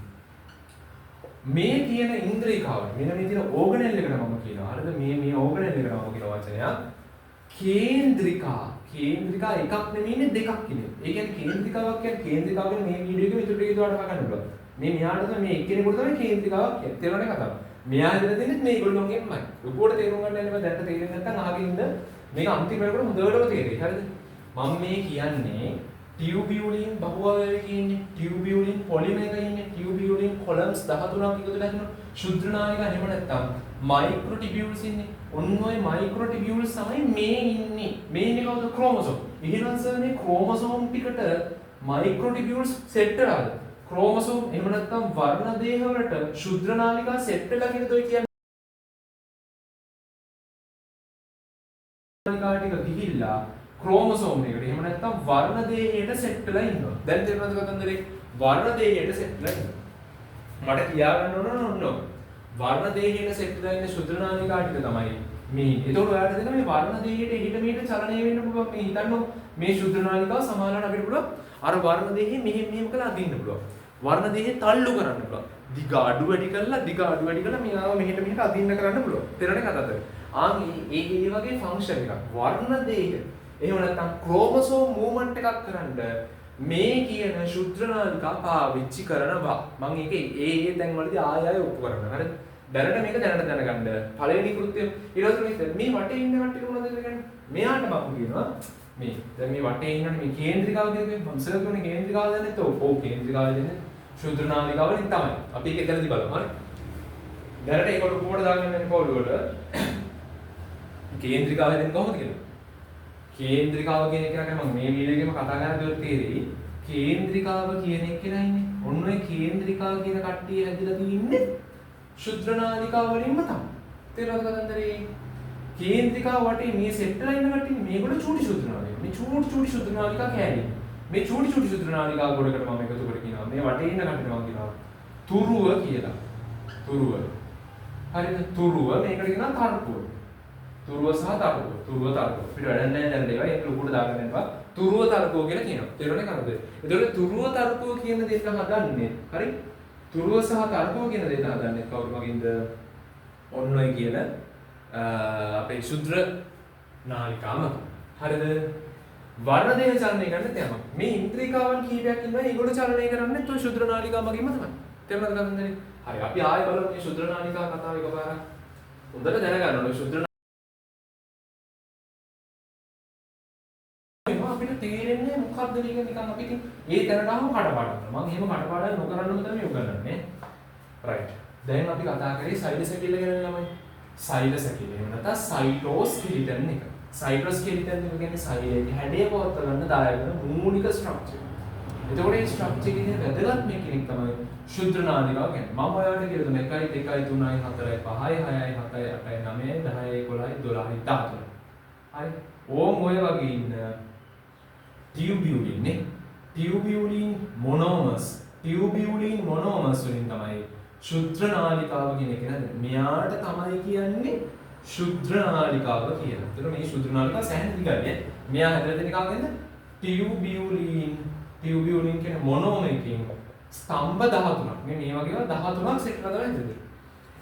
S1: මේ තියෙන ඉන්ද්‍රිකාවට මෙන්න මේ තියෙන ඕගනල් එකට මම කියනවා. හරිද? මේ ඕගනල් එකට මම කියන වචනයක් කේන්ද්‍රිකා. කේන්ද්‍රිකා එකක් නෙමෙයිනේ දෙකක් කියන්නේ. ඒ කියන්නේ කේන්ද්‍රිකාවක් කියන්නේ කේන්ද්‍රිකාව කියන මේ වීඩියෝ එකේ විතර ටිකක් දුරට ගන්න පුළුවන්. මේ මෙයාට තමයි මේ එක්කෙනෙකුට තමයි කේන්ද්‍රිකාවක් කියන්නේ. තේරුණානේ කතාව. මෙයා ඉඳලා දෙන්නේ මේගොල්ලෝගෙන්මයි. උපුවට තේරුම් ගන්න යන්නේ දැක්ක තේරෙන්නේ නැත්නම් අහගෙන ඉන්න මේක අන්තිම වෙනකොට හොඳටම තේරෙයි. හරිද? මම මේ කියන්නේ ටියුබියුලින් බහුවවයක ඉන්නේ, ටියුබියුලින් පොලිමර් එකක ඉන්නේ, ටියුබියුලින් කොලම්ස් 13ක් එකතු වෙලා තියෙන ශුද්ධ නාලිකා නෙම නැත්තම් මයික්‍රෝටිබියුල්ස් ඉන්නේ. ඔන්න ඔය මයික්‍රෝටිබියුල්ස් තමයි මේ ඉන්නේ. මේ ඉන්නේ කවුද? ක්‍රෝමෝසෝම්. එහෙනම් සර් මේ ක්‍රෝමෝසෝම් ටිකට මයික්‍රෝටිබියුල්ස් සෙට් කරාද? ක්‍රෝමෝසෝම් එහෙම නැත්තම් වර්ණ දේහ වලට ශුද්ධ නාලිකා සෙට් වෙලා කියනද ඔය කියන්නේ? නාලිකා ටික ගිහිල්ලා ක්‍රෝමෝසෝම් එකට එහෙම නැත්නම් වර්ණ දේහයට සෙට් වෙලා ඉන්නවා. දැන් තේරුණාද කතන්දරේ? වර්ණ දේහයට සෙට් වෙලා ඉන්නවා. මට කියා ගන්න ඕන වර්ණ දේහයට සෙට් වෙලා ඉන්න ශුද්ධ නාලිකා ටික තමයි මේ. ඒතකොට ඔයාලට දෙන මේ වර්ණ දේහයට එහිට මෙහිට චලනය වෙන්න පුළුවන්. මේ හිතන්න මේ ශුද්ධ නාලිකාව සමානවට අපිට පුළුවන් අර වර්ණ දේහේ මෙහෙම කරලා අදින්න පුළුවන්. වර්ණ දේහේ තල්ලු කරන්න පුළුවන්. දිග අඩු වැඩි කරලා මෙයාව මෙහෙට අදින්න කරන්න පුළුවන්. තේරෙන්නේ කතාවද? ඒ වගේ ෆන්ක්ෂන් එකක්. වර්ණ දේහ එහෙම නැත්නම් ක්‍රෝමෝසෝම් මූවමන්ට් එකක් කරන්න මේ කියන ශුද්ධ නාලිකා පාවිච්චි කරනවා. මම ඒක ඒ තැන්වලදී ආය ඔප්පු කරනවා. හරිද? දැනට මේක දැනගන්න. පළවෙනි කෘත්‍යය ඊළඟට මේ වටේ ඉන්න කට්ටිය මොනවද කියන්නේ? මෙයාට මම කියනවා මේ දැන් මේ වටේ ඉන්නනේ මේ කේන්ද්‍රිකාව කියන්නේ මම ඉස්සර කියන්නේ කේන්ද්‍රිකාව දැනෙත් ඔව් කේන්ද්‍රිකාව දැනෙත් ශුද්ධ නාලිකාව වලින් තමයි. අපි ඒක එතනදී බලමු. හරි? දැනට ඒක කොහොමද දාගන්න යන්නේ පොල් වල? කේන්ද්‍රිකාව දැන් කොහොමද කියන්නේ? කේන්ද්‍රිකාව කියන එක ගැන මම මේ වීඩියෝ එකේම කතා කරද්දී තේරෙයි. කේන්ද්‍රිකාව කියන එක කියලා ඉන්නේ. ඔන්න ඔය කේන්ද්‍රිකාව කියන කට්ටිය හැදිලා තින්නේ ශුද්ධ නාලිකාව වලින්ම තමයි. තේරෙනවද කතන්දරේ? කේන්ද්‍රිකාව වටේ මේ සෙට්ලා ඉන්න කට්ටිය මේගොල්ලෝ චූටි ශුද්ධ නාලිකා. මේ චූටි ශුද්ධ නාලිකා කෑලි. මේ චූටි ශුද්ධ නාලිකා ගොඩකට මම එකතු කර කියනවා. මේ වටේ ඉන්න කට්ටිය මම කියනවා තුරුව කියලා. තුරුව. හරිද? තුරුව මේකට කියනවා තර්කුව. තුරුව සහ තර්කුව. තුරුව තර්කුව. අපිට වැඩක් නැහැ දැන් ඒවා ඒක ලොකුට දාගෙන යනවා. තුරුව තර්කුව කියලා කියනවා. තේරුණේ කවුද? ඒතකොට තුරුව තර්කුව කියන දෙක හදන්නේ. හරි? තුරුව සහ තර්කුව කියන දෙක හදන්නේ කවුරු මගින්ද? ඔන්න ඔය කියන අපේ ශුද්ධ නාලිකාම. හරිද? වර්ණ දේහ චලනය කරන්න තේමක්. මේ ඉන්ද්‍රිකාවන් කීපයක් ඉන්නවා. ඒගොල්ලෝ චලනය කරන්නේ ඔය ශුද්ධ නාලිකාව මගින්ම තමයි. තේරුණාද කන්දනේ? හරි. අපි ආයෙ බලමු මේ ශුද්ධ නාලිකාව කතාව එකපාරක්. හොඳට දැනගන්න ඕනේ ශුද්ධ අපිට තේරෙන්නේ මොකක්ද මේක නිකන් අපි ඉතින් ඒ දැනටම කඩපාඩම් කරනවා. මම එහෙම කඩපාඩම් නොකරන්නම තමයි උගන්වන්නේ. රයිට්. දැන් අපි කතා කරේ සයිටෝස්කෙලිටන් ගැන ළමයි. සයිටෝස්කෙලිටන් එහෙම නැත්නම් සයිටෝස්කෙලිටන් එක. සයිටෝස්කෙලිටන් එක කියන්නේ සෛලයේ හැඩය පවත්වා ගන්න දායක වෙන මූලික ස්ට්‍රක්චර්. එතකොට මේ ස්ට්‍රක්චර් එකේ වැදගත් මේ කෙනෙක් තමයි ශුද්ධ නාලිකාව කියන්නේ. මම ඔයාලට කියලා දුන්නා 1 2 3 4 5 6 7 8 9 10 11 12 13. හරි. ඕම් ඔය වගේ ඉන්න ටියුබියුලින් නේ. ටියුබියුලින් මොනෝමර්ස් වලින් තමයි ශුද්ධ නාලිකාව කියන එක නේද? මෙයාට තමයි කියන්නේ ශුද්ධ නාලිකාව කියලා. ඒතර මේ ශුද්ධ නාලිකාව සෑහෙන දිගයි. මෙයා හැදලා තියෙන කාගෙන්ද? ටියුබියුලින් කියන මොනෝමර් එකකින් ස්තම්භ 13ක්. මේ වගේම 13ක් සෙට් කරලා තමයි හදන්නේ.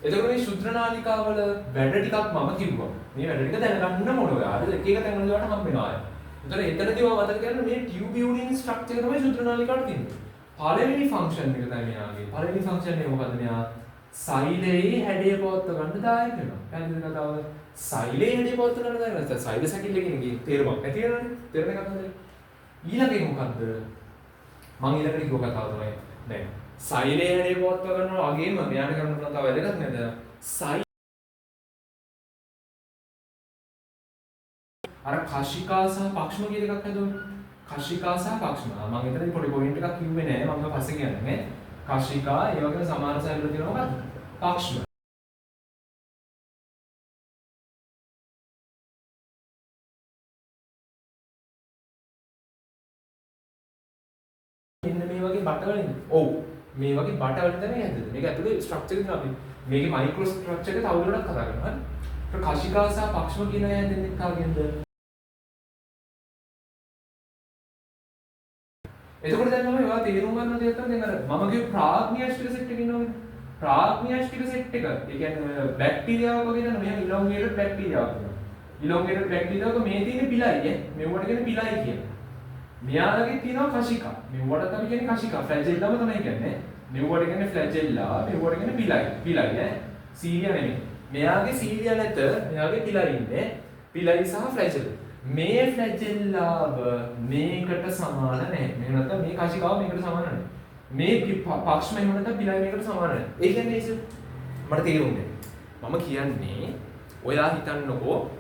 S1: එතකොට මේ ශුද්ධ නාලිකාවල වැඩ ටිකක් මම කිව්වා. මේ වැඩ ටික දැනගන්න ඕනේ. හරිද? එක එක තැන්වල වලට හම්බ වෙනවා ආයෙ. එතකොට එතනදී මම මතක කරගන්න මේ ටියුබියුලින් ස්ට්‍රක්චර් තමයි ශුද්ධ නාලිකාවට තියෙන්නේ. පළවෙනි ෆන්ක්ෂන් එක තමයි මෙයාගේ. පළවෙනි ෆන්ක්ෂන් එක මොකද්ද මෙයා? සෛලයේ හැඩය පවත්ව ගන්න දායක වෙනවා. පැහැදිලිද කතාව? සෛලයේ හැඩය පවත්ව ගන්න දායක වෙනවා. සෛල සැකිල්ල කියන එකේ තේරුමක් නැති වෙනවනේ. තේරෙන කතාවද? ඊළඟ එක මොකද්ද? මම ඊළඟට කිව්ව කතාව තමයි දැන් සෛලයේ හැඩය පවත්ව ගන්නවා වගේම මෙයාට කරන්න පුළුවන් තව වැදගත් නේද? අර කශිකා සහ පක්ෂම කියන එකක් හදුවා. කශිකා සහ පක්ෂම. මම එතනදී පොඩි පොයින්ට් එකක් කිව්වේ නෑ. මම පස්සේ කියන්නේ. කශිකා ඒ වගේම සමාන සෛල තියෙනවා මොකක්ද? පක්ෂම. මෙන්න මේ වගේ බටවලින්. ඔව්. මේ වගේ බටවලින් තමයි හැදෙන්නේ. මේක ඇතුලේ ස්ට්‍රක්චර් එක අපි මේකේ මයික්‍රෝ ස්ට්‍රක්චර් එක තවදුරටත් කතා කරනවා. ඒක කශිකා සහ පක්ෂම කියන අය දෙන්නෙක් කාගෙන්ද? එතකොට දැන් මම ඒවා තේරුම් ගන්න දේ තමයි දැන් අර මම කිව්ව ප්‍රාග්න්‍යාෂ්ටික සෙට් එකේ ඉන්නවනේ. ප්‍රාග්න්‍යාෂ්ටික සෙට් එක. ඒ කියන්නේ බැක්ටීරියාවක් වගේ නේද? මෙහෙම ඉලොන්ගේටඩ් බැක්ටීරියාවක් තියෙනවා. ඉලොන්ගේටඩ් බැක්ටීරියාවක මේ තියෙන පිලයි ඈ. මෙවට කියන්නේ පිලයි කියන්නේ. මෙයාලගේ තියෙනවා කශිකා. මෙවට අපි කියන්නේ කශිකා. ෆ්ලැජෙල්ලාම තමයි කියන්නේ. මෙවට කියන්නේ ෆ්ලැජෙල්ලා, මෙවට කියන්නේ පිලයි. පිලයි ඈ. සීලියා නෙමෙයි. මෙයාගේ සීලියා නැත. මෙයාගේ පිලයි ඉන්නේ. පිලයි සහ ෆ්ලැජෙල්ලා. මේ ෆ්ලැජෙල්ලාව මේකට සමාන නැහැ. මේ නැත්නම් මේ කශිකාව මේකට සමාන නැහැ. මේ පක්ෂම එහෙම නැත්නම් පිලයි මේකට සමාන නැහැ. ඒ කියන්නේ මට තේරුන්නේ. මම කියන්නේ ඔයා හිතන්නකෝ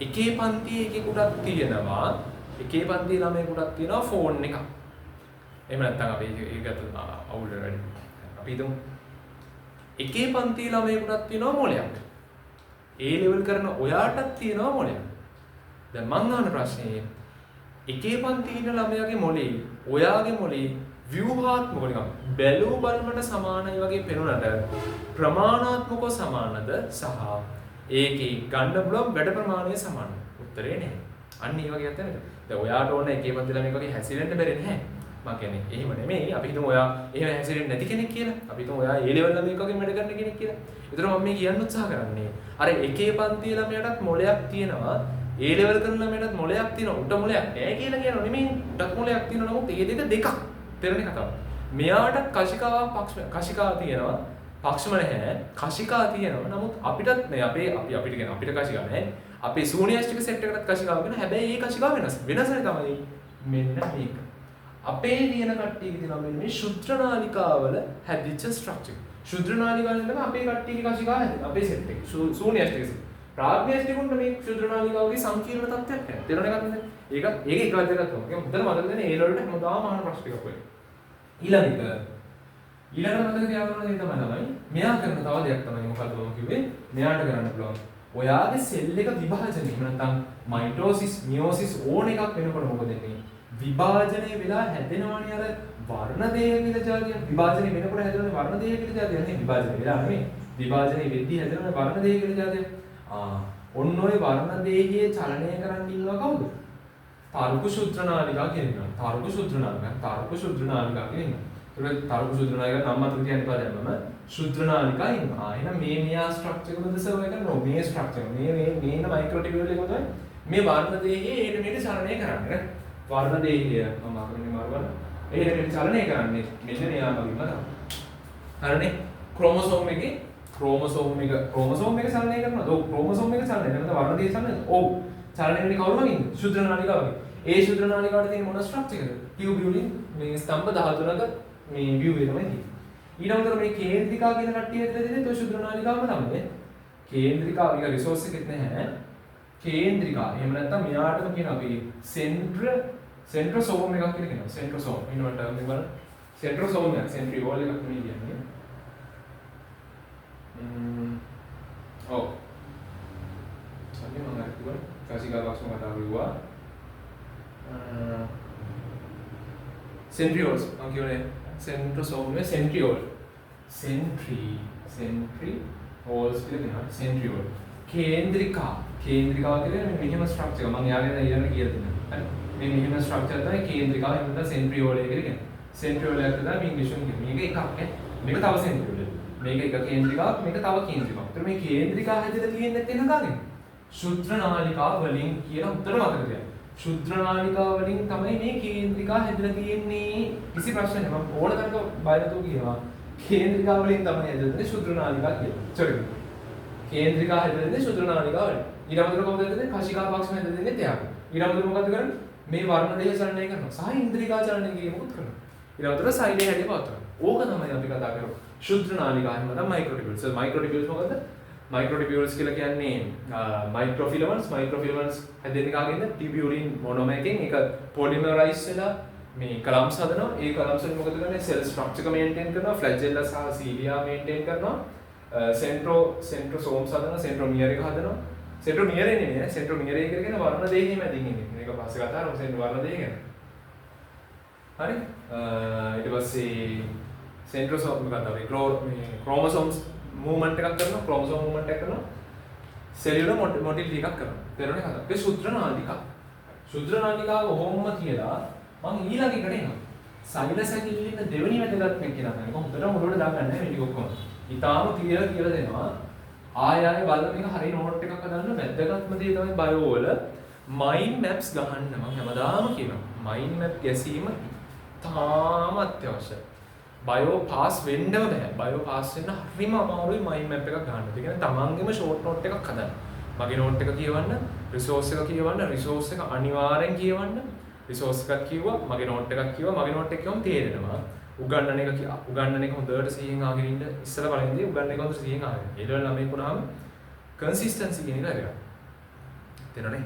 S1: එකේ පන්තියේ එකෙකුටක් තියෙනවා එකේ පන්තියේ ළමයෙකුටක් තියෙනවා ෆෝන් එකක්. එහෙම නැත්නම් අපි ඒකට අවුල් වැඩි. අපි හිතමු එකේ පන්තියේ ළමයෙකුටක් තියෙනවා මොලයක්. ඒ ලෙවල් කරන ඔයාටත් තියෙනවා මොලයක්. දැන් මං අහන ප්‍රශ්නේ එකේ පන්තියේ ඉන්න ළමයාගේ මොලේ ඔයාගේ මොලේ ව්‍යුහාත්මක නිකන් බැලූ බලමට සමානයි වගේ පෙනුනට ප්‍රමාණාත්මකව සමානද සහ ඒකේ ගන්න පුළුවන් වැඩ ප්‍රමාණය සමානද? උත්තරේ නැහැ. අන්න ඒ වගේ අතනද. දැන් ඔයාට ඕන එකේ පන්ති ළමයෙක් වගේ හැසිරෙන්න බැරි නැහැ. මම කියන්නේ එහෙම නෙමෙයි. අපි හිතමු ඔයා එහෙම හැසිරෙන්නේ නැති කෙනෙක් කියලා. අපි හිතමු ඔයා ඒ ලෙවල් ළමයෙක් වගේ වැඩ කරන කෙනෙක් කියලා. ඒතර මම මේ කියන්න උත්සාහ කරන්නේ අර එකේ පන්තියේ ළමයාටත් මොලයක් තියෙනවා. ඒ ලෙවල් කරන ළමයාටත් මොලයක් තියෙනවා. උට මොලයක් නැහැ කියලා කියනවා නෙමෙයි. උටත් මොලයක් තියෙනවා. නමුත් ඒ දෙක දෙකක්. තේරෙන්නේ කතාව. මෙයාට කශිකාවක් කශිකාව තියෙනවා. පක්ෂම නැහැ. කශිකා තියෙනවා. නමුත් අපිටත් මේ අපිට කියන අපිට කශිකා නැහැ. අපේ සූනියස්ටික සෙට් එකකටත් කශිකාව වෙනවා. හැබැයි ඒ කශිකාව වෙනස්. වෙනසනේ තමයි මෙන්න මේක. අපේ තියෙන කට්ටියගේ තියෙනවා මෙන්න මේ ශුද්‍ර නාලිකාවල හැදිච්ච ස්ට්‍රක්චර්. ශුද්‍ර නාලිකාවල තමයි අපේ කට්ටියගේ කශිකාව හැදෙන්නේ. අපේ සෙට් එකේ. සූනියස්ටික සෙට්. ප්‍රාග්න්‍යාෂ්ටිකුන්ට මේ ශුද්‍ර නාලිකාවගේ සංකීර්ණ තත්ත්වයක් නැහැ. තේරුණා නේද? ඒක එක වැදගත් තමයි. ඒක මුදල් මතක දෙන්නේ ඒ වලට හැමදාම අහන ප්‍රශ්න ටිකක් ඔය. ඊළඟ මතක තියාගන්න දේ තමයි මෙයා කරන තව දෙයක් තමයි මොකද්ද මම කිව්වේ මෙයාට කරන්න පුළුවන් ඔයාගේ සෙල් එක විභාජනය එහෙම නැත්නම් මයිටෝසිස් මියෝසිස් ඕන එකක් වෙනකොට මොකද වෙන්නේ විභාජනය වෙලා හැදෙනවනේ අර වර්ණ දේහ කියලා જાතිය විභාජනය වෙනකොට හැදෙන වර්ණ දේහ කියලා જાතිය නේ විභාජනය වෙලා නෙමෙයි විභාජනය වෙද්දී හැදෙන වර්ණ දේහ කියලා જાතිය ඔන්න ඔය වර්ණ දේහයේ චලනය කරන් ඉන්නවා කවුද තාරුක ශුද්‍ර නාලිකා කියනවා තාරුක ශුද්‍ර නාලිකා කියනවා ඒක තාරුක ශුද්‍ර නාලිකා නම් මතක තියන්න බෑ මම ශුද්‍ර නාලිකා ඉන්නවා එහෙනම් මේ ස්ට්‍රක්චර් එකද සර්ව් එක නෝ මේ ස්ට්‍රක්චර් මේ මයික්‍රෝටිබියුල් එක තමයි මේ වර්ණ දේහයේ ඒට මෙට චලනය කරන්නේ නේ වර්ණ දේහය මම අකරන්නේ මාරුවන ඒට මෙට චලනය කරන්නේ මෙන්න මෙයා වගේම තමයි හරිනේ ක්‍රෝමෝසෝම් එක චලනය කරනවා ඔව් ක්‍රෝමෝසෝම් එක චලනය කරනවා වර්ණ දේහය චලනය ඔව් චලනය වෙන්නේ කවුරු වගේද ශුද්‍ර නාලිකාව වගේ ඒ ශුද්‍ර නාලිකාවට තියෙන මොන ස්ට්‍රක්චර් එකද ටියුබියුලින් මේ ස්තම්භ 13ක මේ view එක තමයි තියෙන්නේ ඊළඟට මේ කේන්ද්‍රිකා කියන කට්ටිය ඇතුලේ තියෙන්නේ તો ශුද්‍ර නාලිකාවම තමයි කේන්ද්‍රිකා වික රිසෝස් එකෙත් නැහැ කේන්ද්‍රිකා එහෙම නැත්නම් මෙයාටම කියන අපි සෙන්ට්‍රෝසෝම් එකක් කියලා කියනවා සෙන්ට්‍රෝසෝම් ඊළඟට ටර්ම් එක බලන්න සෙන්ට්‍රෝසෝම් එක සෙන්ට්‍රියෝල් එකක් නෙමෙයි කියන්නේ ඔව් අපි මම හිතුවා කාසිකා බක්ස් මොකක්ද ආවුවා centrioles මම කියවනේ centrosome में centriole centrioles කියලා centriole කේන්ද්‍රිකා කියන්නේ මෙහෙම ස්ට්‍රක්චර් මම යාගෙන ඊළඟ කියලා දෙනවා හරි මේ මෙහෙම ස්ට්‍රක්චර් තමයි කේන්ද්‍රිකාව එහෙම නැත්නම් centriole කියලා කියන්නේ centriole එක තමයි ඉංග්‍රීසියෙන් කියන්නේ මේක එකක් ඈ මේක තව centriole මේක එක කේන්ද්‍රිකාවක් මේක තව කේන්ද්‍රිකාවක්. ඒතර මේ කේන්ද්‍රිකා හැදලා තියෙන්නේ නැත්නම් කාගෙන්? ශුද්‍ර නාලිකා වලින් කියලා උත්තර මතක තියාගන්න. ශුද්‍ර නාලිකා වලින් තමයි මේ කේන්ද්‍රිකා හැදලා තියෙන්නේ. කිසි ප්‍රශ්නයක් නැහැ. මම ඕන තරක බයලතෝ කියනවා. කේන්ද්‍රිකා වලින් තමයි හැදෙන්නේ ශුද්‍ර නාලිකා කියලා. sorry. කේන්ද්‍රිකා හැදෙන්නේ ශුද්‍ර නාලිකා වලින්. ඊළඟට කොහොමද හැදෙන්නේ? කශිකා පක්ෂම හැදෙන්නේ එයාගේ. ඊළඟට මොකද කරන්නේ? මේ වර්ණ දේහ චලනය කරනවා. සහ ඉන්ද්‍රිකා චලනය කිරීමකුත් කරනවා. ඊළඟට සෛලේ හැදේ පවත්වනවා. ඕක තමයි අපි කතා කරන්නේ. ශුද්‍ර නාලිකා එහෙම නැත්නම් මයික්‍රෝටිබියුල්ස්. මයික්‍රෝටිබියුල්ස් මොකද? මයික්‍රෝටිබියුල්ස් කියලා කියන්නේ මයික්‍රෝෆිලමන්ට්ස් හැදෙන්නේ කාගෙන්ද? ටිබියුලින් මොනොමර් එකෙන් ඒක පොලිමරයිස් වෙලා මේ කලම්ස් හදනවා. ඒ කලම්ස් වලින් මොකද කරන්නේ? සෙල් ස්ට්‍රක්චර් එක මේන්ටේන් කරනවා, ෆ්ලැජෙල්ලා සහ සීලියා මේන්ටේන් කරනවා. සෙන්ට්‍රෝසෝම්ස් හදනවා, සෙන්ට්‍රෝමියර් එක හදනවා. සෙන්ට්‍රෝමියර් නෙමෙයි, සෙන්ට්‍රෝමියර් එක කියන්නේ වර්ණ දෙකේ මැදින් ඉන්නේ. මේක පස්සේ කතා කරමු සෙන්ට්‍රෝ වර්ණ දෙක ගැන. හරි? ඊට පස්සේ සෙන්ට්‍රෝසෝම් මොකක්ද අපි ක්‍රෝමෝසෝම්ස් මූව්මන්ට් එකක් කරනවා, ක්‍රෝමෝසෝම් මූව්මන්ට් එකක් කරනවා. සෙලියුලර් මොටිලිටි එකක් කරනවා. තේරුණේ කතාව? ඒ ශුද්‍ර නාලිකා. ශුද්‍ර නාලිකාව කොහොමම කියලා මම ඊළඟ එකට එනවා. සයිලස් ඇකිල්ලින දෙවෙනි වැදගත් එක කියලා තමයි. කොහොමද මොළොට දාගන්නේ මේ ටික ඔක්කොම. ඊටාම ක්ලියර් කියලා දෙනවා. ආය බලලා මේක හරිය නෝට් එකක් හදන්න වැදගත්ම දේ තමයි බයෝ වල මයින්ඩ් මැප්ස් ගහන්න. මම හැමදාම කියනවා. මයින්ඩ් මැප් ගැසීම තාම අත්‍යවශ්‍යයි. බයෝ පාස් වෙන්නම බෑ. බයෝ පාස් වෙන්න හරිම අමාරුයි මයින්ඩ් මැප් එකක් ගන්න. ඒ කියන්නේ තමන්ගේම ෂෝට් නෝට් එකක් හදන්න. මගේ නෝට් එක කියවන්න, රිසෝස් එක කියවන්න, රිසෝස් එක අනිවාර්යෙන් කියවන්න. රිසෝස් එකක් කිව්වා, මගේ නෝට් එකක් කිව්වා, මගේ නෝට් එක කියවම තේරෙනවා. උගන්නන එක හොඳට සිහියෙන් අහගෙන ඉන්න ඉස්සෙල්ලා බලන්නේ උගන්නන එක හොඳට සිහියෙන් අහගෙන. ඒ වල ළමයි වුණාම කන්සිස්ටන්සි කියන එක හරියට. තේරෙනවනේ?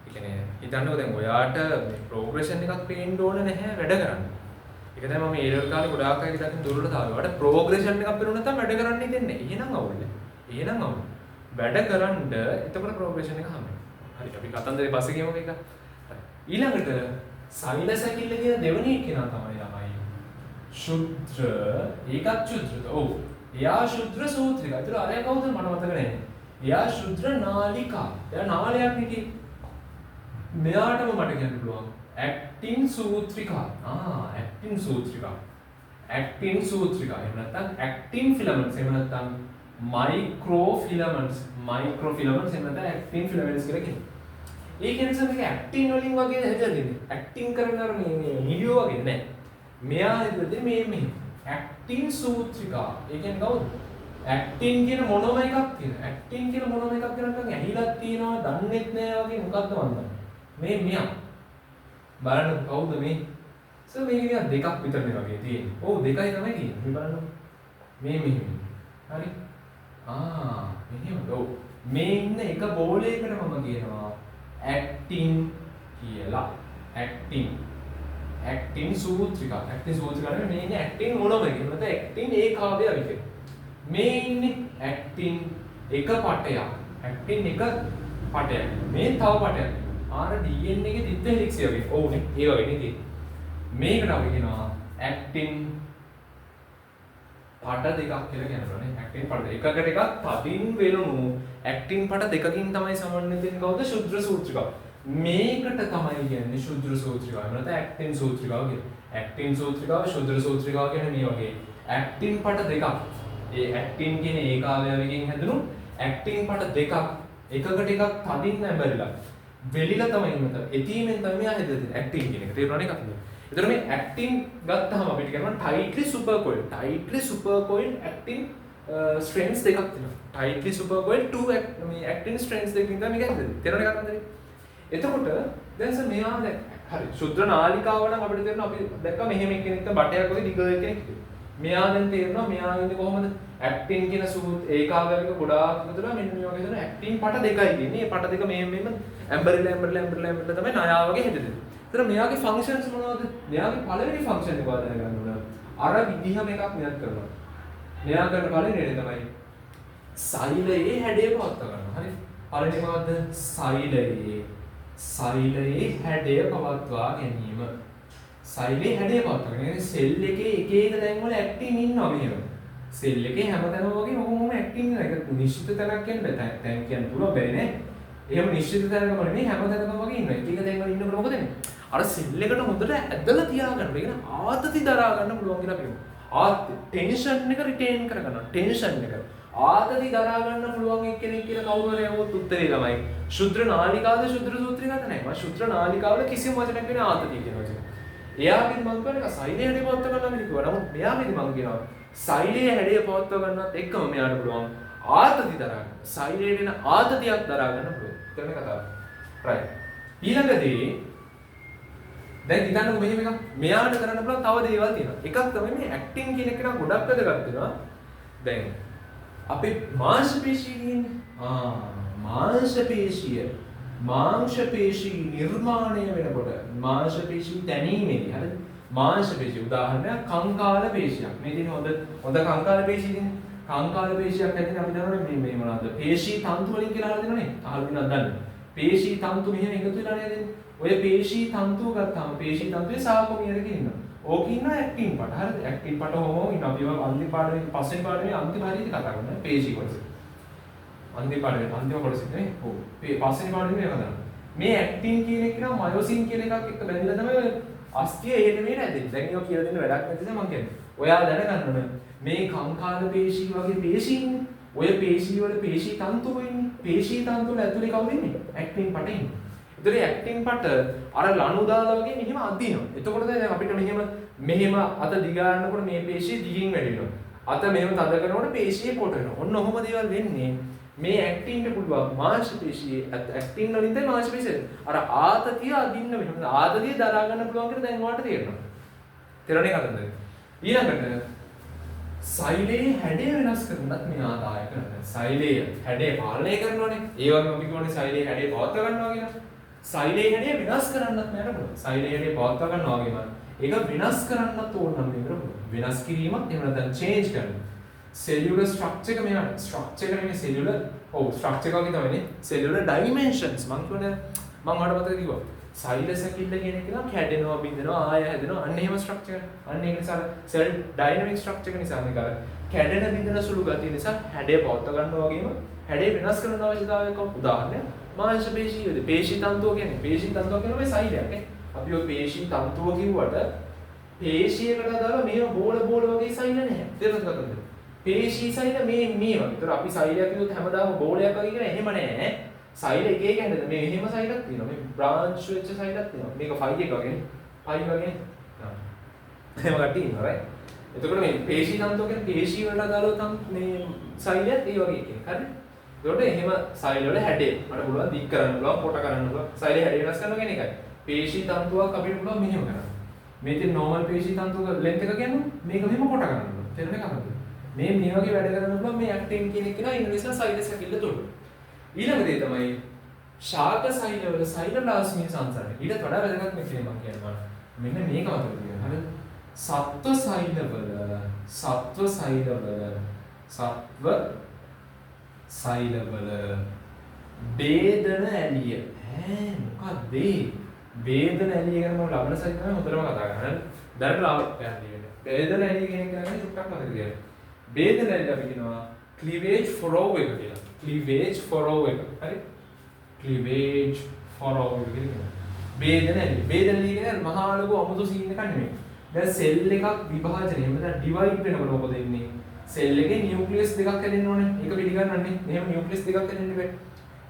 S1: ඒ කියන්නේ හිතන්නකෝ දැන් ඔයාට මේ ප්‍රෝග්‍රෙෂන් එකක් පේන්න ඕන නැහැ වැඩ කරන්න. ඒක තමයි මම ඒ කාලේ ගොඩාක් අය හිතන්නේ දුර්වල තාවය. ඔයාට ප්‍රෝග්‍රෙෂන් එකක් පේන්න නැත්නම් වැඩ කරන්න දෙන්නේ. එහෙනම් අවුල්ද? එහෙනම් අවුල්. වැඩ කරන්න එතකොට ප්‍රෝග්‍රෙෂන් එක හම්බෙනවා. හරි අපි කතන්දරේ පස්සේ කියමු මේක. ඊළඟට සයිලස් ඇකිල්ල කියන දෙවෙනි කෙනා තමයි ළමයි. ශුද්‍ර ඒකත් ශුද්‍රද? ඔව්. එයා ශුද්‍ර සූත්‍රිකා. ඒතර අරයා කවුද මට මතක නැහැ. එයා ශුද්‍ර නාලිකා. එයා නාලයක් නෙකි. මෙයාටම මට කියන්න පුළුවන්. ඇක්ටින් සූත්‍රිකා. ඇක්ටින් සූත්‍රිකා. ඇක්ටින් සූත්‍රිකා. එහෙම නැත්නම් ඇක්ටින් ෆිලමන්ට්ස්. එහෙම නැත්නම් මයික්‍රෝෆිලමන්ට්ස්. මයික්‍රෝෆිලමන්ට්ස් එහෙම නැත්නම් ඇක්ටින් ෆිලමන්ට්ස් කියලා කියනවා. ඒ කියන්නේ මේක ඇක්ටින් වලින් වගේ හැදෙන්නේ. ඇක්ටින් කරන අර මේ වීඩියෝ වගේ නෑ. මෙයා හිතුවේ මේ ඇක්ටින් සූත්‍රිකා. ඒ කියන්නේ කවුද? ඇක්ටින් කියන මොනම එකක් තියෙනවා. ඇක්ටින් කියන මොනම එකක් තියෙනවා නම් ඇහිලක් තියෙනවා, දන්නෙත් නෑ වගේ මොකද්ද මන්ද? මෙයා. බලන්න කවුද මේ? මේක නිකන් දෙකක් විතරනේ වගේ තියෙන්නේ. ඔව් දෙකයි තමයි තියෙන්නේ. මේ බලන්න. මෙහෙම. හරි? මෙහෙම. ඔව්. මේ ඉන්න එක බෝලයකට මම කියනවා ඇක්ටින් කියලා. ඇක්ටින් සූත්‍රිකා. ඇක්ටින් සූත්‍රිකා නෙමෙයි මේ ඉන්නේ ඇක්ටින් මොනම එකක්. නැත්නම් ඇක්ටින් ඒකාවය විදිහට. මේ ඉන්නේ ඇක්ටින් එක පටයක්. ඇක්ටින් එක පටයක්. මේ තව පටයක්. ආර DNA එකේ දිත්ත හෙලික්ස් වගේ. ඔව්නේ. ඒ වගේ නේ තියෙන්නේ. මේකට අපි කියනවා ඇක්ටින් පට දෙකක් කියලා කියනවානේ. ඇක්ටින් පට එකකට එකක් තදින් වෙනුණු ඇක්ටින් පට දෙකකින් තමයි සමන්විත වෙන්නේ කවුද? ශුද්‍ර සූත්‍රිකාව. මේකට තමයි කියන්නේ ශුද්‍ර සූත්‍රිකාව. නැත්නම් ඇක්ටින් සූත්‍රිකාව කියන්නේ. ඇක්ටින් සූත්‍රිකාව ශුද්‍ර සූත්‍රිකාව කියන්නේ මේ වගේ. ඇක්ටින් පට දෙකක්. ඒ ඇක්ටින් කියන ඒකාවයවකින් හැදුණු ඇක්ටින් පට දෙකක් එකකට එකක් තදින් නැඹරිලා වෙලිලා තමයි ඉන්නත. එතීමෙන් තමයි මෙයා හැදෙන්නේ ඇක්ටින් කියන එක. තේරුණානේ කපුද? එතකොට මේ ඇක්ටින් ගත්තාම අපිට කියනවා tightly super coil. Tightly super coil acting strengths දෙකක් තියෙනවා. ටයිට්ලි සුපර් කොයිල් 2 මේ ඇක්ටින් ස්ට්‍රෙන්ත්ස් දෙකකින් තමයි මේක හැදෙන්නේ. තේරුණානේ කපුද? එතකොට දැන් මෙයා දැන් හරි ශුද්‍ර නාලිකාව නම් අපිට තේරෙනවා අපි දැක්කම මෙහෙම කෙනෙක් බටයක් වගේ දිග කෙනෙක්. මෙයා දැන් තේරෙනවා මෙයා ඉන්නේ කොහොමද? ඇක්ටින් කියන ඒකාවයක ගොඩාක් විතර මෙන්න මේ වගේ දෙන ඇක්ටින් පට දෙකයි තියෙන්නේ. මේ පට දෙක මෙහෙම ඇම්බරිලා තමයි ණයා වගේ හැදෙන්නේ. ඒතර මෙයාගේ ෆන්ක්ෂන්ස් මොනවද? මෙයාගේ පළවෙනි ෆන්ක්ෂන් එක වදන ගන්න ඕන. අර විදිහම එකක් මෙයක් කරනවා. මෙයා කරන පළවෙනි දේ තමයි සෛලයේ හැඩය පවත්වා ගන්නවා. හරි? පළවෙනි මොකද්ද? සෛලයේ හැඩය පවත්වා ගැනීම. සෛලයේ හැඩය පවත්වා ගැනීම. සෙල් එකේ එක එක තැන් වල ඇක්ටින් ඉන්නවා මෙහෙම. සෙල් එකේ හැමතැනම වගේ මොකම ඇක්ටින් වෙන එක නිශ්චිත තැනක් කියන්න බෑ. දැන් කියන්න පුළුවන් බැරි නේ. එහෙම නිශ්චිත තැනකම නෙමෙයි හැමතැනම වගේ ඉන්නවා. එක එක තැන් වල ඉන්නකොට මොකද වෙන්නේ? අර සෙල් එකට හොඳට ඇදලා තියාගන්න. ඒ කියන්නේ ආතති දරා ගන්න පුළුවන් කියලා කියමු. ටෙන්ෂන් එක රිටේන් කරගන්නවා. ටෙන්ෂන් එක. ආතති දරා ගන්න පුළුවන් එක්කෙනෙක් කියලා කවුරු හරි આવොත් උත්තරේ තමයි. ශුද්‍ර නාලිකාවද ශුද්‍ර සූත්‍රිකාද නැහැ. මම ශුද්‍ර නාලිකාවල කිසිම වචනයක් වෙන ආතතිය කියන වචනේ. එයාගෙන් මම කියන්නේ සෛලයේ හැඩය පවත්වා ගන්න කියලා කිව්වා. නමුත් මෙයාගෙන් මම කියනවා සෛලයේ හැඩය පවත්වා ගන්නත් එක්කම මෙයාට පුළුවන් ආතති දරා ගන්න. සෛලයේ වෙන ආතතියක් දරා ගන්න පුළුවන්. කරන කතාව. රයිට්. ඊළඟදී දැන් හිතන්නකො මෙහෙම එකක් මෙයාට කරන්න පුළුවන් තව දේවල් තියෙනවා. එකක් තමයි මේ ඇක්ටින් කියන එක නම් ගොඩක් වැදගත් වෙනවා. දැන් අපේ මාංශපේශී කියන්නේ මාංශපේශී නිර්මාණය වෙනකොට මාංශපේශී දැනීමේදී හරිද? මාංශපේශී උදාහරණයක් කංකාල පේශියක්. මේ තියෙන හොඳ කංකාල පේශිය තියෙන. කංකාල පේශියක් ඇතුලේ අපි දන්නවනේ මේ මොනවද? පේශී තන්තු වලින් කියලා අහලා දෙනවනේ. අහලා වෙනවද දන්නේ? පේශී තන්තු මෙහෙම එකතු වෙලා නේද? ඔය පේශී තන්තුව ගත්තාම පේශී තන්තුවේ සාකෝමියරක ඉන්නවා. ඕක ඉන්නවා ඇක්ටින් පට. හරිද? ඇක්ටින් පට හොමෝ ඉන්නවා. අපි ඔය අන්තිම පාඩමේ පස්වෙනි පාඩමේ අන්තිම හරියට කතා කරනවා. පේශී කොටස. අන්තිම පාඩමේ අන්තිම කොටස නේ. ඔව්. මේ පස්වෙනි පාඩමේ මේක ගන්න. මේ ඇක්ටින් කියන එක නම් මයොසින් කියන එකක් එක්ක බැඳලා තමයි අස්තිය එහෙට මෙහෙට ඇදෙන්නේ. දැන් ඒක කියලා දෙන්න වැඩක් නැතිද මම කියන්නේ. ඔයා දැනගන්න ඕනේ මේ කංකාල පේශී වගේ පේශීන්නේ. ඔය පේශී වල පේශී තන්තු වෙන්නේ. පේශී තන්තු වල ඇතුලේ කවුද ඉන්නේ? ඇක්ටින් පට ඉන්නේ. ඒතර ඇක්ටින් පට අර ලණු දාලා වගේ මෙහෙම අදිනවා. එතකොට දැන් අපිට මෙහෙම අත දිගාරනකොට මේ පේශී දිගින් වැඩි වෙනවා. අත මෙහෙම තද කරනකොට පේශී කොට වෙනවා. ඔන්න ඔහොම දේවල් වෙන්නේ. මේ ඇක්ටින්ට පුළුවන් මාංශ පේශී ඇක්ටින් වලින් තමයි මාංශ පේශී. අර ආතතිය අදින්න වෙනවා. ආතතිය දරා ගන්න පුළුවන් කියලා දැන් ඔයාලට තේරෙනවා. තේරෙන්නේ නැද්ද? ඊළඟට සෛලයේ හැඩය වෙනස් කරන්නත් මේ ආදාය කරනවා. සෛලයේ හැඩය පාලනය කරනවානේ. ඒ වගේම අපි කියන්නේ සෛලයේ හැඩය පවත්වා ගන්නවා කියලා. සෛලයේ හැඩය වෙනස් කරන්නත් නෑ නේද? සෛලයේ හැඩය පවත්වා ගන්නවා වගේම ඒක වෙනස් කරන්නත් ඕන නම් මේකට වෙනස් කිරීමක් එහෙම නැත්නම් චේන්ජ් කරනවා. cellular structure එක මේවා structure එක නෙමෙයි cellular structure එක වගේ තමයි cellular dimensions මම කියන්නේ මම ඔයාලට මතක කිව්වා. සෛල සැකිල්ල කියන එක නම් කැඩෙනවා බින්දෙනවා ආය හැදෙනවා අන්න එහෙම ස්ට්‍රක්චර් එක. අන්න ඒක නිසා සෙල් ඩයිනමික් ස්ට්‍රක්චර් එක නිසා මේක කැඩෙන බින්දෙන සුළු ගතිය නිසා හැඩය පවත්වා ගන්නවා වගේම හැඩය වෙනස් කරන අවශ්‍යතාවයක උදාහරණයක් මාංශ පේශී වල පේශී තන්තුව කියන්නේ පේශී තන්තුව කියන්නේ මේ සෛලයක් නේ. අපි ඔය පේශී තන්තුව කිව්වට පේශියකට දාලා මේව බෝල වගේ සෛල නැහැ. තේරුම් ගන්නද? පේශී සෛල මේ වගේ. ඒතර අපි සෛලයක් කිව්වොත් හැමදාම බෝලයක් වගේ කියන එහෙම නෑ. සෛල එක එක හැදෙන මේ එහෙම සෛලක් තියෙනවා. මේ බ්‍රාන්ච් වෙච්ච සෛලක් තියෙනවා. මේක ෆයි එක වගේ නේ. ෆයි වගේ. එහෙම කට්ටිය ඉන්නවා right. එතකොට මේ පේශී තන්තුව කියන්නේ පේශී වලට දාලා මේ සෛලයක් ඒ වගේ එකක්. හරි? ඒකට එහෙම සෛල වල හැඩේ මට පුළුවන් දික් කරන්න පුළුවන් කොට කරන්න පුළුවන්. සෛලේ හැඩය වෙනස් කරනවා කියන එකයි. පේශී තන්තුවක් අපිට පුළුවන් මෙහෙම කරන්න. මේ තියෙන normal පේශී තන්තුවක length එක කියන්නේ මේක මෙහෙම කොට කරන්න පුළුවන්. තේරුණේ කවුද? මේ වගේ වැඩ කරන්න පුළුවන් මේ ඇක්ටින් කියන එක නා ඉංග්‍රීසියෙන් සෛල සැකිල්ල තුඩු. ඊළඟ දේ තමයි ශාක සෛලවල සෛලලාස්මී සංසරණය. ඊට වඩා වැදගත් මේ මම කියනවා. මෙන්න මේක මතක තියාගන්න. හරිද? සත්ව සෛලවල බේදන ඇලිය. මොකක්ද ඒ? බේදන ඇලිය ගැන මම ලබන සැරේ තමයි හොඳටම කතා කරන්නේ. දැනට ලාවට පැහැදිලි වෙන්නේ. බේදන ඇලිය කියන එක ගැන චුට්ටක් මතක තියාගන්න. බේදන ඇලිය අපි කියනවා cleavage furrow එක කියලා. cleavage furrow එක. හරි? cleavage furrow එක කියන්නේ බේදන ඇලිය. බේදන ඇලිය කියන්නේ මහා ලොකු අමුතු සීන් එකක් නෙමෙයි. දැන් සෙල් එකක් විභාජනය එහෙම නැත්නම් ඩිවයිඩ් වෙනකොට මොකද වෙන්නේ? සෙල් එකේ නියුක්ලියස් දෙකක් හැදෙන්න ඕනේ. ඒක පිළිගන්නන්නේ. මෙහෙම නියුක්ලියස් දෙකක් හැදෙන්න බෑ.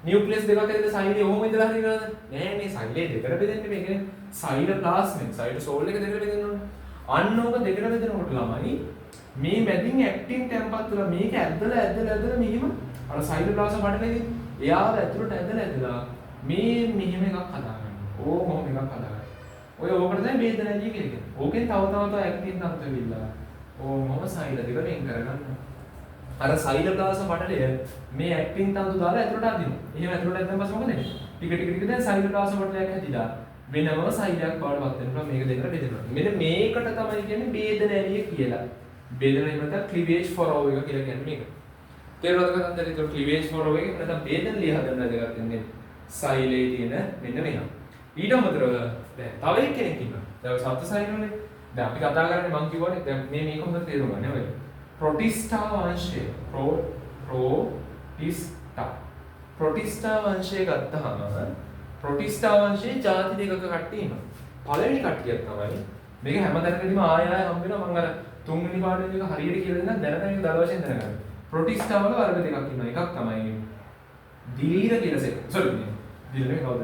S1: නියුක්ලියස් දෙකක් හැදෙද්දී සෛලය ඔහොම ඉඳලා හරිනවද? නෑනේ සෛලය දෙකට බෙදෙන්නේ මේකනේ. සෛලෝප්ලාස්මෙන් සෛටෝසෝල් එක දෙකට බෙදෙන්න ඕනේ. අන්න ඕක දෙකට බෙදෙනකොට ළමයි මේ මැදින් ඇක්ටින් ටෙම්පත් වල මේක ඇදලා මෙහෙම අර සෛලෝප්ලාස්ම පටලෙදී එයාව ඇතුළට ඇදලා මේ මෙහෙම එකක් හදාගන්න. ඕම එකක් හදාගන්න. ඔය ඕකට තමයි බේදන ඇලිය කියන්නේ. ඕකෙන් තව ඇක්ටින් තත්ත්ව වෙilla. ඕමම සෛල දෙක වෙන් කරගන්න. අර සෛලෝප්ලාස්ම පටලය මේ ඇක්ටින් තන්තු දාලා ඇතුළට අදිනවා. එහෙම ඇතුළට ඇද්දම පස්සේ මොකද වෙන්නේ? ටික දැන් සෛලෝප්ලාස්ම පටලයක් හැදිලා වෙනම සෛලයක් බවට පත් වෙනවා. මේක දෙකට බෙදෙනවා. මෙන්න මේකට තමයි කියන්නේ බේදන ඇලිය කියලා. බේදන එහෙම නැත්නම් ක්ලිවේජ් ෆොරෝ එක කියලා කියන්නේ මේක. තේරුණාද කතන්දරේ? ඒක ක්ලිවේජ් ෆොරෝ එක නැත්නම් බේදන ලිය හදන්න දෙකක් තියෙන්නේ. සෛලේ තියෙන මෙන්න මේවා. ඊට අමතරව දැන් තව කෙනෙක් ඉන්නවා. දැන් සත්ත්ව සෛලවලනේ. දැන් අපි කතා කරන්නේ මම කිව්වනේ දැන් මේක හොඳට තේරුම් ගන්න ඕනේ. ප්‍රොටිස්ටා වංශය ප්‍රොටිස්ටා වංශය ගත්තාම ප්‍රොටිස්ටා වංශයේ ಜಾති දෙකක කට්ටිය ඉන්නවා. පළවෙනි කට්ටියක් තමයි මේක හැමතැනකදීම ආය හම්බ වෙනවා. මම අර තුන්වෙනි පාඩමේ එක හරියට කියලා දෙන්නම් දැනගන්න එක දල වශයෙන් දැනගන්න. ප්‍රොටිස්ටා වල වර්ග දෙකක් ඉන්නවා. එකක් තමයි දීර්ඝ කියලා සෙට්. දීර්ඝ කවුද?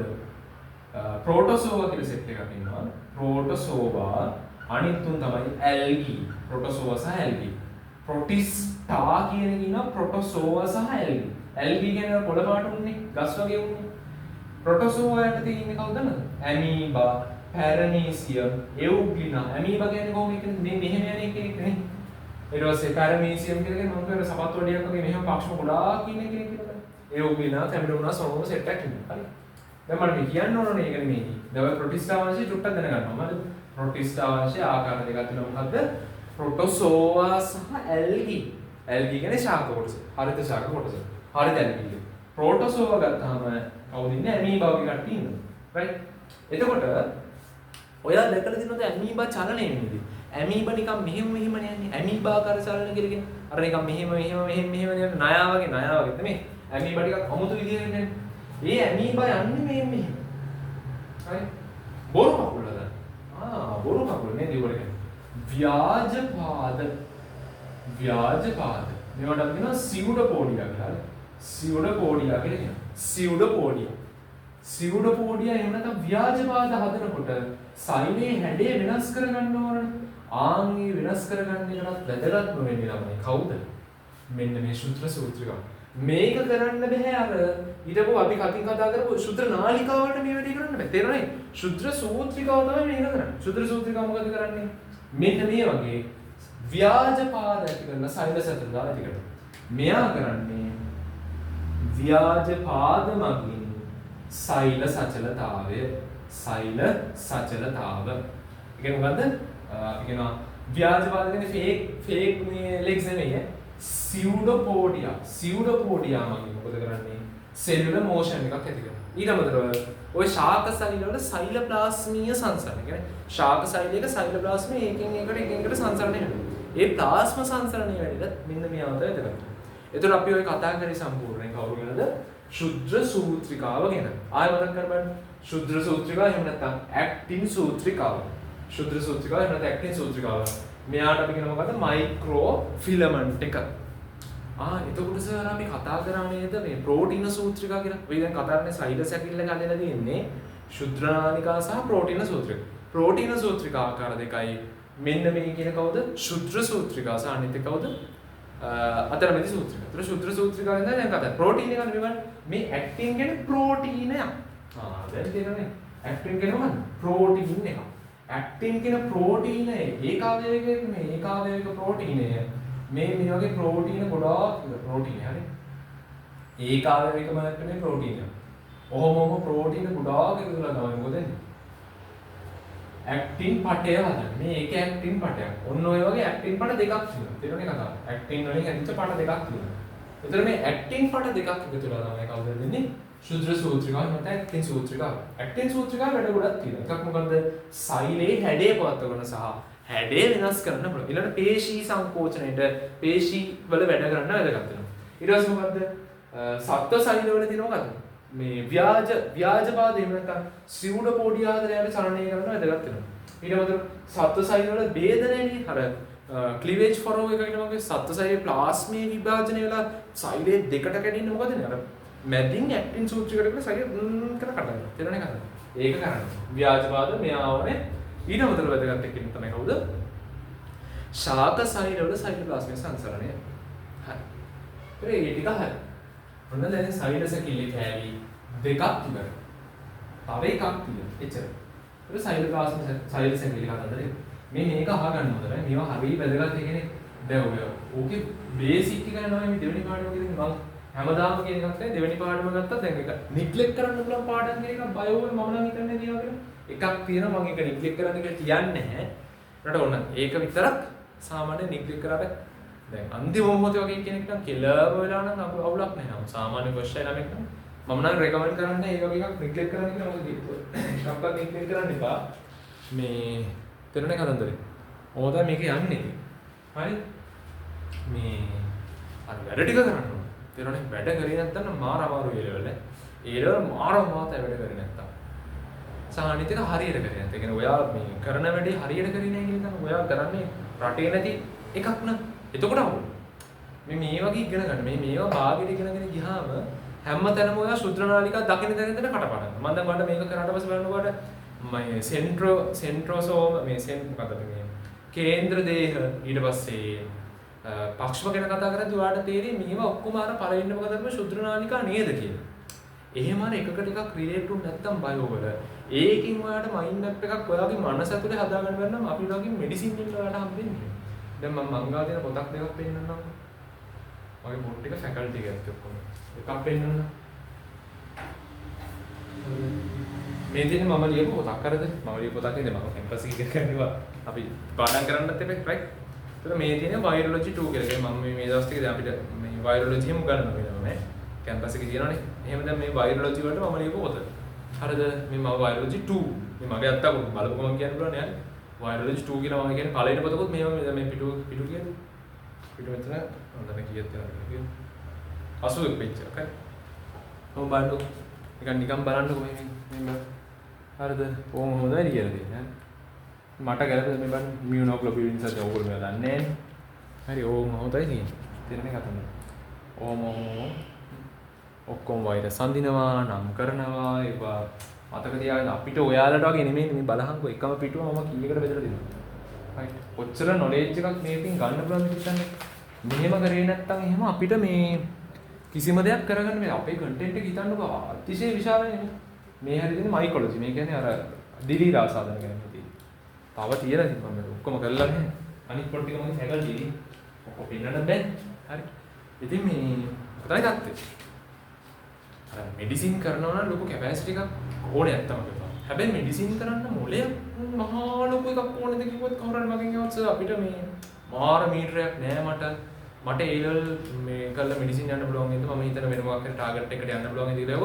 S1: ප්‍රෝටෝසෝවා කියලා සෙට් එකක් ඉන්නවා. ප්‍රෝටෝසෝවා අනිත් තුන් තමයි ඇල්ගි. ප්‍රෝටෝසෝවා සහ ඇල්ගි. ප්‍රොටිස්ටා කියන එක ඉන්නවා ප්‍රෝටෝසෝවා සහ ඇල්ගි. ඇල්ගි කියන්නේ පොළ පාට උන්නේ ගස් වගේ උන්නේ. ප්‍රෝටෝසෝවා යට තියෙන්නේ කවුද දන්නද? ඇමීබා, පැරමීසියම්, එව්ග්ලිනා. ඇමීබා කියන්නේ කොහොම එකනේ මේ මෙහෙම යන එකනේ. ඊට පස්සේ පැරමීසියම් කියලා මම කියන සපත්තු වඩියක් වගේ මෙහෙම පක්ෂම ගොඩාක් ඉන්නේ කෙනෙක් කියලා. ඒ උගිනා කැමරෝනා සෝම සෙට් එකක් ඉන්නවා. හරි. දැන් මට මේ කියන්න ඕනේ ඒක නෙමෙයි. දැන් ඔය ප්‍රොටිස්ටා වංශය චුට්ටක් දැනගන්නවා. මම ප්‍රොටිස්ටා වංශයේ ආකාර දෙකක් තියෙනවා. මොකද්ද? ප්‍රොටෝසෝවා සහ ඇල්ගි. ඇල්ගි කියන්නේ ශාක කොටස. හරිත ශාක කොටස. හරිත ඇල්ගි. ප්‍රොටෝසෝවා ගත්තාම කවුද ඉන්නේ? ඇමීබා වගේ කට්ටිය ඉන්නවා. රයිට්. එතකොට ඔයා දැකලා තියෙනවද ඇමීබා චලනය වෙන්නේ? ඇමීබා නිකන් මෙහෙම යන්නේ. ඇමීබාකාර චලන කියලා කියන්නේ. අර නිකන් මෙහෙම යන ණයා වගේ නෙමෙයි. ඇමීබා ටිකක් අමුතු විදිහට යන්නේ. ඒ ඇමීබා යන්නේ මෙහෙම. හරි. බොරු කකුල දාන්න. බොරු කකුල නේ දිවුර කියන්නේ. ව්‍යාජපාද. මේවට අපි කියනවා සියුඩෝපෝඩියා කියලා. හරි. සියුඩෝපෝඩියා කියලා කියනවා. සියුඩෝපෝඩියා එහෙම නැත්නම් ව්‍යාජපාද හදනකොට සෛලේ හැඩය වෙනස් කරගන්න ඕනනේ. ආන්ගේ වෙනස් කරගන්න එකටත් වැදගත් නොවෙන්නේ ළමයි කවුද? මෙන්න මේ ශුද්‍ර සූත්‍රිකා. මේක කරන්න බෑ අර ඊටපො අපි කතින් කතා කරපු ශුද්‍ර නාලිකාවට මේ වැඩේ කරන්න බෑ. තේරුණානේ? ශුද්‍ර සූත්‍රිකාව තමයි මේක කරන්නේ. ශුද්‍ර සූත්‍රිකාව මොකද කරන්නේ? මෙන්න මේ වගේ ව්‍යාජපාද ඇති කරන සෛල සතර දාලා ඇති කරනවා. මෙයා කරන්නේ ව්‍යාජපාද මගින් සෛල සචලතාවය ඒ කියන්නේ මොකද්ද? අපි කියනවා ව්‍යාජපාද කියන්නේ ෆේක් මේ ලෙග්ස් නෙමෙයි සියුඩෝපෝඩියා මගින් මොකද කරන්නේ? සෙලුලර් මෝෂන් එකක් ඇති කරනවා. ඊට අමතරව ඔය ශාක සෛල වල සෛලප්ලාස්මීය සංසරණය කියන්නේ ශාක සෛලයක සෛලප්ලාස්මී එකකින් එකට සංසරණය වෙනවා. ඒ ප්ලාස්ම සංසරණය වැඩිලා මෙන්න මේ අවත වැදගත්. එතකොට අපි ඔය කතා කරේ සම්පූර්ණයෙන් කවුරු ගැනද? ශුද්‍ර සූත්‍රිකාව ගැන. ආයෙ මතක් කරගන්න. ශුද්‍ර සූත්‍රිකාව එහෙම නැත්නම් ඇක්ටින් සූත්‍රිකාව. ශුද්‍ර සූත්‍රිකාව එහෙම නැත්නම් ඇක්ටින් සූත්‍රිකාව. මෙයාට අපි කියන මොකද්ද? මයික්‍රෝ ෆිලමන්ට් එක. එතකොට සර් අපි කතා කරා නේද මේ ප්‍රෝටීන සූත්‍රිකා කියලා. අපි දැන් කතා කරන්නේ සෛල සැකිල්ල ගලලා තියෙන්නේ ශුද්‍රානිකා සහ ප්‍රෝටීන සූත්‍රිකා. ප්‍රෝටීන සූත්‍රිකා ආකාර දෙකයි. මෙන්න මේ කියන කවුද? ශුද්‍ර සූත්‍රිකා සහ අනිත් එක කවුද? අතරමැදි සූත්‍රිකා. ඒතර ශුද්‍ර සූත්‍රිකා ගැන දැන් කතා. ප්‍රෝටීන එක නෙවෙයි මේ ඇක්ටින් කියන්නේ ප්‍රෝටීනයක්. දැන් තේරෙන්නේ. ඇක්ටින් කියන්නේ මොකක්ද? ප්‍රෝටීන් එක. ඇක්ටින් කියන ප්‍රෝටීනය ඒකාවයවික ප්‍රෝටීනය මේ වගේ ප්‍රෝටීන ගොඩාක් ප්‍රෝටීන හරි ඒකාවයවිකම නැත්නම් ප්‍රෝටීන. ඔහොමම ප්‍රෝටීන ගොඩාක් එකතු කරලා තමයි මොකද වෙන්නේ? ඇක්ටින් පටය හදන්නේ. මේ එක ඇක්ටින් පටයක්. ඔන්න ඔය වගේ ඇක්ටින් පට දෙකක් තියෙනවා. තේරුණේ කතාව? ඇක්ටින් වලින් හැදිච්ච පට දෙකක් තියෙනවා. ඒතර මේ ඇක්ටින් පට දෙකක් එකතු කරලා තමයි කවුද දෙන්නේ? ශුද්‍ර සූත්‍රිකාව නැත්නම් ඇක්ටින් සූත්‍රිකාව. ඇක්ටින් සූත්‍රිකාව වැඩ ගොඩක් තියෙනවා. එකක් මොකද්ද? සෛලේ හැඩය පවත්වන සහ හැඩය වෙනස් කරන්න පුළුවන්. ඊළඟට පේශී සංකෝචනයේට පේශී වල වැඩ කරන්න වැදගත් වෙනවා. ඊට පස්සේ මොකද්ද? සත්ව සෛල වල තියෙන මොකද්ද? මේ ව්‍යාජපාද එහෙම නැත්නම් සියුඩෝපෝඩියා ආදරයට චලනය කරන්න වැදගත් වෙනවා. ඊට පස්සේ සත්ව සෛල වල ભેදනයේදී අර ක්ලිවේජ් ෆරෝ එකකින් වගේ සත්ව සෛලයේ ප්ලාස්මීය විභාජනය වෙලා සෛලේ දෙකට කැඩෙන්නේ මොකදනේ? අර මැදින් ඇක්ටින් සූත්‍රිකයට කියලා සෛලය කියලා කඩනවා. තේරෙන්නේ නැද්ද? ඒක කරන්නේ. ව්‍යාජපාද මෙයාවනේ ඊට අමතරව වැදගත් එක්කෙනෙක් තමයි කවුද? ශාක සෛල වල සෛලෝප්ලාස්මික සංසරණය. හරි. ඒ ටික හරි. ඔන්න දැන් සෛල සැකිල්ලේ කෑලි දෙකක් ඉවරයි. තව එකක් තියෙනවා. එච්චර. ඒක සෛලෝප්ලාස්මික සෛල සැකිල්ල කතාවද? මේක අහගන්න හොඳ නෑ. මේවා හරිය වැදගත් එකනේ. දැන් ඔය ඕකේ බේසික් එක යනවා මේ දෙවෙනි පාඩම කියන්නේ මම හැමදාම කියන එකක් නෑ. දෙවෙනි පාඩම ගත්තා දැන් ඒක නිග්ලෙක්ට් කරන්න පුළුවන් පාඩම් කියන එක බයෝ මම නම් හිතන්නේ තියනවා කියලා. එකක් තියෙනවා මම ඒක නිග්ලෙක්ට් කරන්න කියලා කියන්නේ නැහැ. ඒකට ඕන ඒක විතරක් සාමාන්‍ය නිග්ලෙක්ට් කරාට දැන් අන්තිම මොහොතේ වගේ කෙනෙක් නම් කෙලව වෙලා නම් අවුලක් නැහැ. සාමාන්‍ය ක්වෙස්චන් ළමෙක් නම් මම නම් රෙකමන්ඩ් කරන්නේ ඒ වගේ එකක් නිග්ලෙක්ට් කරන්න කියලා මොකද කිව්වොත්. එකක්වත් නිග්ලෙක්ට් කරන්න එපා. මේ තේරුණේ කතන්දරේ. ඕක තමයි මේක යන්නේ. හරි? මේ අර වැඩ ටික කරන්න ඕන. තේරුණේ වැඩ කරේ නැත්නම් මාර අමාරුයි ඒ ලෙවල්. ඒ ලෙවල් මාර මාත වැඩ කරේ නැත්නම්. සාහනිත එක හරියට කරේ නැත්නම්. ඒ කියන්නේ ඔයා මේ කරන වැඩේ හරියට කරේ නැහැ කියන එක ඔයා කරන්නේ රටේ නැති එකක් න ะ. එතකොට අවුල්. මේ වගේ ඉගෙන ගන්න. මේවා භාගෙට ඉගෙනගෙන ගියාම හැමතැනම ඔයා ශුද්‍රනාලිකා දකින්න දැනෙන්න කටපාඩම්. මම දැන් ඔයාලට මේක කරාට පස්සේ බලනකොට මේ සෙන්ට්‍රෝසෝම මේ මොකද්ද මේ කේන්ද්‍ර දේහ ඊට පස්සේ පක්ෂම ගැන කතා කරද්දී ඔයාලට තේරෙයි මේවා ඔක්කොම අර පළවෙනිම මොකද කරන්නේ ශුද්‍රනාලිකා නේද කියලා. එහෙම අර එකකට එකක් රිලේට් වුනේ නැත්තම් බයෝ වල ඒකින් ඔයාලට මයින්ඩ් මැප් එකක් ඔයාගේ මනස ඇතුලේ හදාගන්න බැරි නම් අපි වගේ මෙඩිසින් වල ඔයාලට හම්බෙන්නේ. දැන් මම මංගා තියෙන පොතක් දෙකක් පෙන්නන්නම්. මගේ බොට් ටික ෆැකල්ටි එකත් ඔක්කොම. එකක් පෙන්නන්න. මේ තියෙන මම ලියපු පොතක් කරද? මම ලියපු පොතක් නෙද මම කැම්පස් එකේ කරනවා. අපි පාඩම් කරන්නත් එපේ රයිට්. ඒතර මේ තියෙන වෛරොලොජි 2 කියලා. මම මේ දවස් ටිකේ දැන් අපිට මේ වෛරොලොජි එහෙම උගන්වන්න වෙනවා නේ. කැම්පස් එකේ තියෙනවනේ. එහෙම දැන් මේ වෛරොලොජි වලට මම ලියපු පොත. හරිද? මේ මම වෛරොලොජි 2. මේ මගේ අත්තක බලපුවම මම කියන්න පුළුවන් නේ. වෛරොලොජි 2 කියලා මම කියන්නේ පළවෙනි පොතකුත් මේවා මේ පිටු කියන්නේ. පිටු මෙතන හොඳට කීයක් තියෙනවද කියලා. 80 පේජ් එකක්. ඔව් බලන්න. නිකන් බලන්නකො මේ හරිද? ඕම හොඳයි කියලා දෙන්නේ. මට ගැලපෙන්නේ මේ බලන්න ඉමුනෝග්ලෝබියුලින් සත්‍ය ඕගොල්ලෝ මේවා දන්නේ නැහැ. හරි ඕම හොඳයි තියෙන්නේ. තේරෙන්නේ කතන්නේ. ඕම ඔක්කොම වෛරස් අඳිනවා නම් කරනවා ඒවා මතක තියාගන්න අපිට ඔයාලට වගේ නෙමෙයි මේ බලහංකෝ එකම පිටුව මම කීයකට බෙදලා දෙනවා. රයිට්. ඔච්චර නොලෙජ් එකක් මේකෙන් ගන්න පුළුවන් හිතන්නේ. මෙහෙම කරේ නැත්තම් එහෙම අපිට මේ කිසිම දෙයක් කරගන්න බෑ. අපේ කන්ටෙන්ට් එක හිතන්නකෝ අතිශය විශාලයි නේ. මේ හැරි දෙන මයිකොලොජි. මේ කියන්නේ අර දිලීර ආසාදන ගැන තියෙන්නේ. තව තියලා තිබ්බා මම ඔක්කොම කරලා නැහැ. අනිත් පොඩ් ටික මම හැකල් දෙවි. ඔක්කොම පෙන්නන්න බෑ. හරි. ඉතින් මේ කොතනයි ගත්තේ? අර මෙඩිසින් කරනවා නම් ලොකු කැපැසිටි එකක් ඕනේ නැත්තම කරනවා. හැබැයි මෙඩිසින් කරන්න මොලේ මහා ලොකු එකක් ඕනේද කිව්වොත් කවුරු හරි මගෙන් යවත්ස අපිට මේ මාර මීටරයක් නෑ මට A level මේ කළා මෙඩිසින් යන්න පුළුවන් නේද මම හිතන වෙන මොකක් හරි ටාගට් එකකට යන්න පුළුවන් නේද කියලා